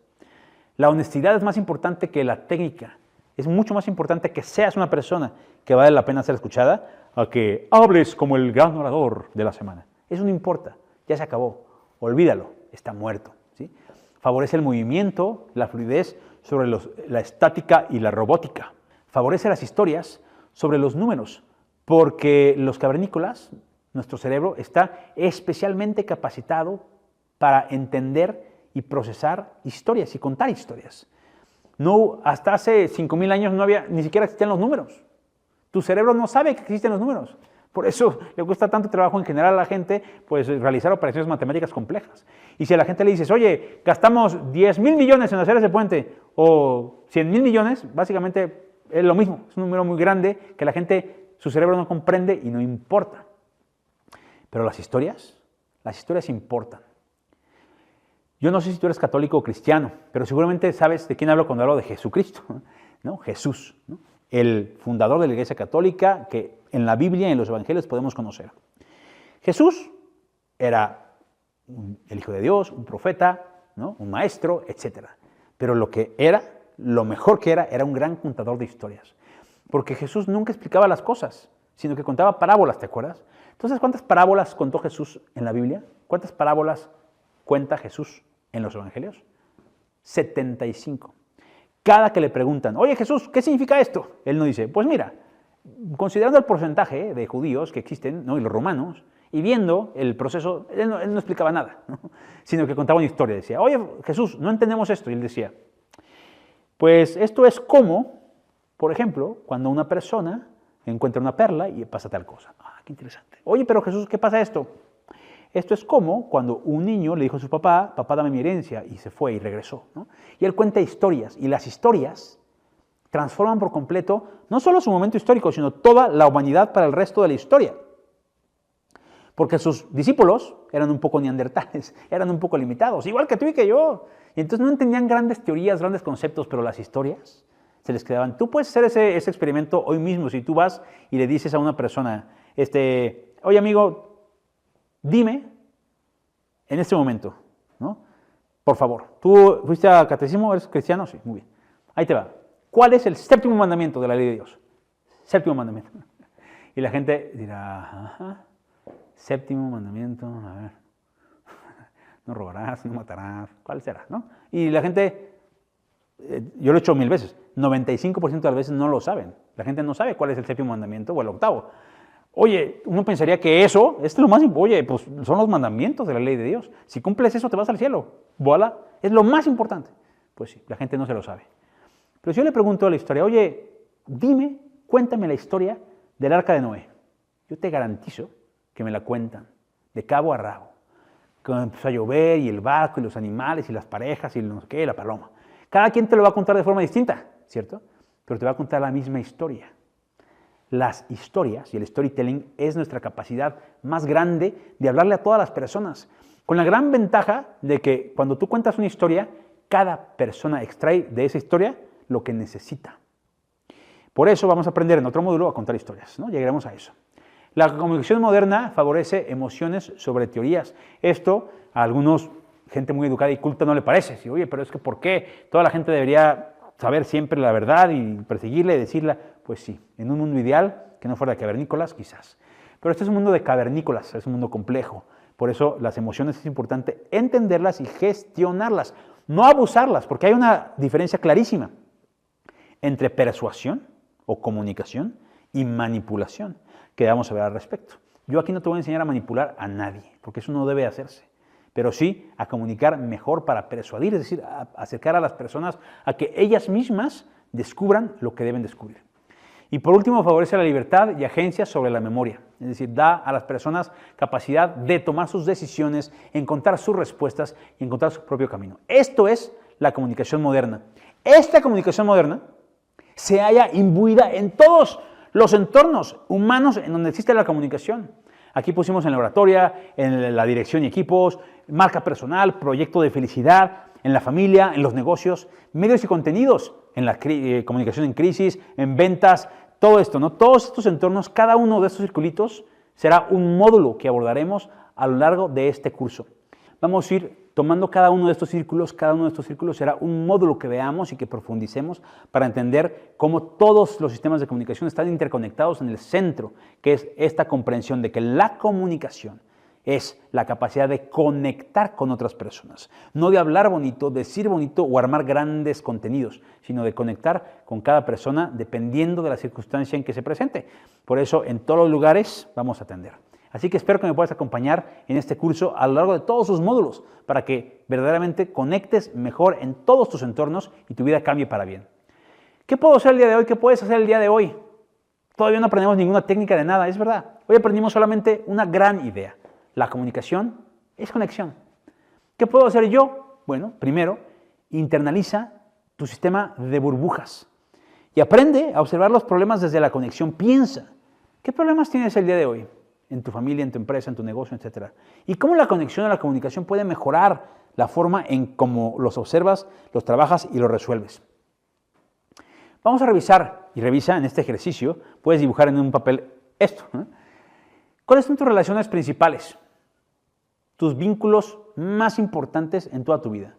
A: La honestidad es más importante que la técnica. Es mucho más importante que seas una persona que vale la pena ser escuchada a que hables como el gran orador de la semana. Eso no importa, ya se acabó. Olvídalo, está muerto, ¿sí? Favorece el movimiento, la fluidez sobre la estática y la robótica. Favorece las historias sobre los números, porque los cavernícolas, nuestro cerebro, está especialmente capacitado para entender y procesar historias y contar historias. No, hasta hace 5,000 años ni siquiera existían los números. Tu cerebro no sabe que existen los números. Por eso le cuesta tanto trabajo en general a la gente pues, realizar operaciones matemáticas complejas. Y si a la gente le dices, oye, gastamos 10,000 millones en hacer ese puente o 100,000 millones, básicamente es lo mismo. Es un número muy grande que la gente, su cerebro no comprende y no importa. Pero las historias importan. Yo no sé si tú eres católico o cristiano, pero seguramente sabes de quién hablo cuando hablo de Jesucristo, ¿no? Jesús, ¿no? El fundador de la Iglesia Católica que en la Biblia y en los Evangelios podemos conocer. Jesús era el Hijo de Dios, un profeta, ¿no? Un maestro, etc. Pero lo mejor que era un gran contador de historias. Porque Jesús nunca explicaba las cosas, sino que contaba parábolas, ¿te acuerdas? Entonces, ¿cuántas parábolas contó Jesús en la Biblia? ¿Cuántas parábolas cuenta Jesús en los evangelios? 75. Cada que le preguntan, oye Jesús, ¿qué significa esto? Él no dice, pues mira, considerando el porcentaje de judíos que existen, ¿no? Y los romanos, y viendo el proceso, él no explicaba nada, ¿no? Sino que contaba una historia. Decía, oye Jesús, no entendemos esto. Y él decía, pues esto es como, por ejemplo, cuando una persona encuentra una perla y pasa tal cosa. Ah, qué interesante. Oye, pero Jesús, ¿qué pasa esto? Esto es como cuando un niño le dijo a su papá, papá, dame mi herencia, y se fue y regresó, ¿no? Y él cuenta historias, y las historias transforman por completo no solo su momento histórico, sino toda la humanidad para el resto de la historia. Porque sus discípulos eran un poco neandertales, eran un poco limitados, igual que tú y que yo. Y entonces no entendían grandes teorías, grandes conceptos, pero las historias se les quedaban. Tú puedes hacer ese experimento hoy mismo si tú vas y le dices a una persona, oye amigo, dime en este momento, ¿no? Por favor, ¿tú fuiste a catecismo? ¿Eres cristiano? Sí, muy bien. Ahí te va. ¿Cuál es el séptimo mandamiento de la ley de Dios? Séptimo mandamiento. Y la gente dirá, ajá, séptimo mandamiento, a ver, no robarás, no matarás, ¿cuál será? ¿No? Y la gente, yo lo he hecho 1000 veces, 95% de las veces no lo saben. La gente no sabe cuál es el séptimo mandamiento o el octavo. Oye, uno pensaría que eso es lo más importante. Oye, pues son los mandamientos de la ley de Dios. Si cumples eso, te vas al cielo. Voilà, es lo más importante. Pues sí, la gente no se lo sabe. Pero si yo le pregunto a la historia, oye, dime, cuéntame la historia del arca de Noé. Yo te garantizo que me la cuentan, de cabo a rabo. Cuando empezó a llover, y el barco, y los animales, y las parejas, y no sé qué, la paloma. Cada quien te lo va a contar de forma distinta, ¿cierto? Pero te va a contar la misma historia. Las historias y el storytelling es nuestra capacidad más grande de hablarle a todas las personas, con la gran ventaja de que cuando tú cuentas una historia, cada persona extrae de esa historia lo que necesita. Por eso vamos a aprender en otro módulo a contar historias, ¿no? Llegaremos a eso. La comunicación moderna favorece emociones sobre teorías. Esto a algunos, gente muy educada y culta, no le parece. Sí, oye, pero es que ¿por qué toda la gente debería saber siempre la verdad y perseguirla y decirla? Pues sí, en un mundo ideal, que no fuera de cavernícolas, quizás. Pero este es un mundo de cavernícolas, es un mundo complejo. Por eso las emociones es importante entenderlas y gestionarlas, no abusarlas, porque hay una diferencia clarísima entre persuasión o comunicación y manipulación, que vamos a ver al respecto. Yo aquí no te voy a enseñar a manipular a nadie, porque eso no debe hacerse, pero sí a comunicar mejor para persuadir, es decir, a acercar a las personas a que ellas mismas descubran lo que deben descubrir. Y por último, favorece la libertad y agencia sobre la memoria, es decir, da a las personas capacidad de tomar sus decisiones, encontrar sus respuestas y encontrar su propio camino. Esto es la comunicación moderna. Esta comunicación moderna se halla imbuida en todos los entornos humanos en donde existe la comunicación. Aquí pusimos en la oratoria, en la dirección y equipos, marca personal, proyecto de felicidad, en la familia, en los negocios, medios y contenidos, en la comunicación en crisis, en ventas, todo esto, ¿no? Todos estos entornos, cada uno de estos circulitos será un módulo que abordaremos a lo largo de este curso. Vamos a ir tomando cada uno de estos círculos será un módulo que veamos y que profundicemos para entender cómo todos los sistemas de comunicación están interconectados en el centro, que es esta comprensión de que la comunicación es la capacidad de conectar con otras personas, no de hablar bonito, decir bonito o armar grandes contenidos, sino de conectar con cada persona dependiendo de la circunstancia en que se presente. Por eso, en todos los lugares vamos a atender. Así que espero que me puedas acompañar en este curso a lo largo de todos sus módulos para que verdaderamente conectes mejor en todos tus entornos y tu vida cambie para bien. ¿Qué puedo hacer el día de hoy? ¿Qué puedes hacer el día de hoy? Todavía no aprendemos ninguna técnica de nada, es verdad. Hoy aprendimos solamente una gran idea. La comunicación es conexión. ¿Qué puedo hacer yo? Bueno, primero, internaliza tu sistema de burbujas y aprende a observar los problemas desde la conexión. Piensa, ¿qué problemas tienes el día de hoy? En tu familia, en tu empresa, en tu negocio, etc. Y cómo la conexión a la comunicación puede mejorar la forma en cómo los observas, los trabajas y los resuelves. Vamos a revisar, y revisa en este ejercicio, puedes dibujar en un papel esto, ¿eh? ¿Cuáles son tus relaciones principales? Tus vínculos más importantes en toda tu vida.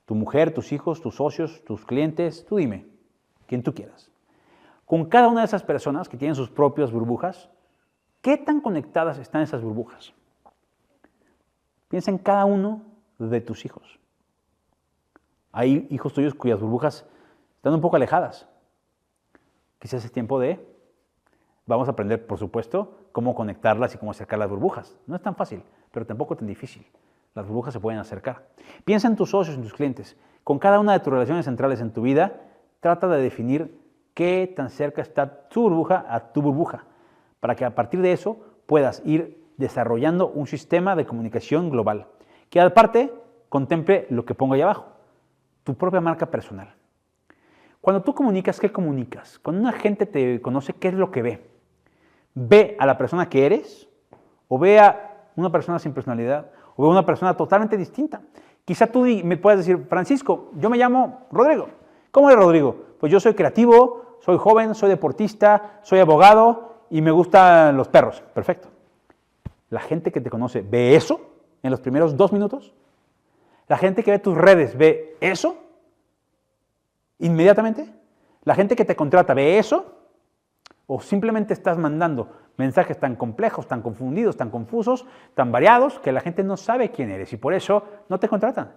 A: Tu mujer, tus hijos, tus socios, tus clientes, tú dime, quien tú quieras. Con cada una de esas personas que tienen sus propias burbujas, ¿Qué tan conectadas están esas burbujas? Piensa en cada uno de tus hijos. Hay hijos tuyos cuyas burbujas están un poco alejadas. Quizás es tiempo vamos a aprender, por supuesto, cómo conectarlas y cómo acercar las burbujas. No es tan fácil, pero tampoco tan difícil. Las burbujas se pueden acercar. Piensa en tus socios, en tus clientes. Con cada una de tus relaciones centrales en tu vida, trata de definir qué tan cerca está tu burbuja a tu burbuja, para que a partir de eso puedas ir desarrollando un sistema de comunicación global, que aparte contemple lo que pongo ahí abajo, tu propia marca personal. Cuando tú comunicas, ¿qué comunicas? Cuando una gente te conoce, ¿qué es lo que ve? ¿Ve a la persona que eres? ¿O ve a una persona sin personalidad? ¿O ve a una persona totalmente distinta? Quizá tú me puedas decir, Francisco, yo me llamo Rodrigo. ¿Cómo eres, Rodrigo? Pues yo soy creativo, soy joven, soy deportista, soy abogado y me gustan los perros. Perfecto. La gente que te conoce ve eso en los primeros 2 minutos. La gente que ve tus redes ve eso inmediatamente. La gente que te contrata ve eso. O simplemente estás mandando mensajes tan complejos, tan confundidos, tan confusos, tan variados, que la gente no sabe quién eres y por eso no te contratan.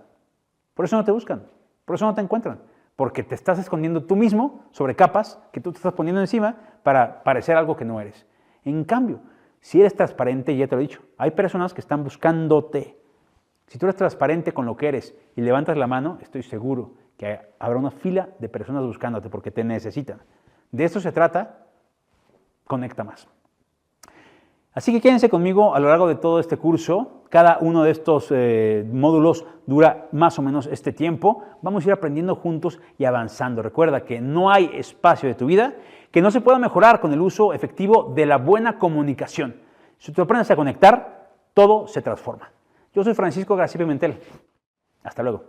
A: Por eso no te buscan. Por eso no te encuentran. Porque te estás escondiendo tú mismo sobre capas que tú te estás poniendo encima para parecer algo que no eres. En cambio, si eres transparente, ya te lo he dicho, hay personas que están buscándote. Si tú eres transparente con lo que eres y levantas la mano, estoy seguro que habrá una fila de personas buscándote porque te necesitan. De esto se trata. Conecta más. Así que quédense conmigo a lo largo de todo este curso. Cada uno de estos módulos dura más o menos este tiempo. Vamos a ir aprendiendo juntos y avanzando. Recuerda que no hay espacio de tu vida que no se pueda mejorar con el uso efectivo de la buena comunicación. Si tú aprendes a conectar, todo se transforma. Yo soy Francisco García Pimentel. Hasta luego.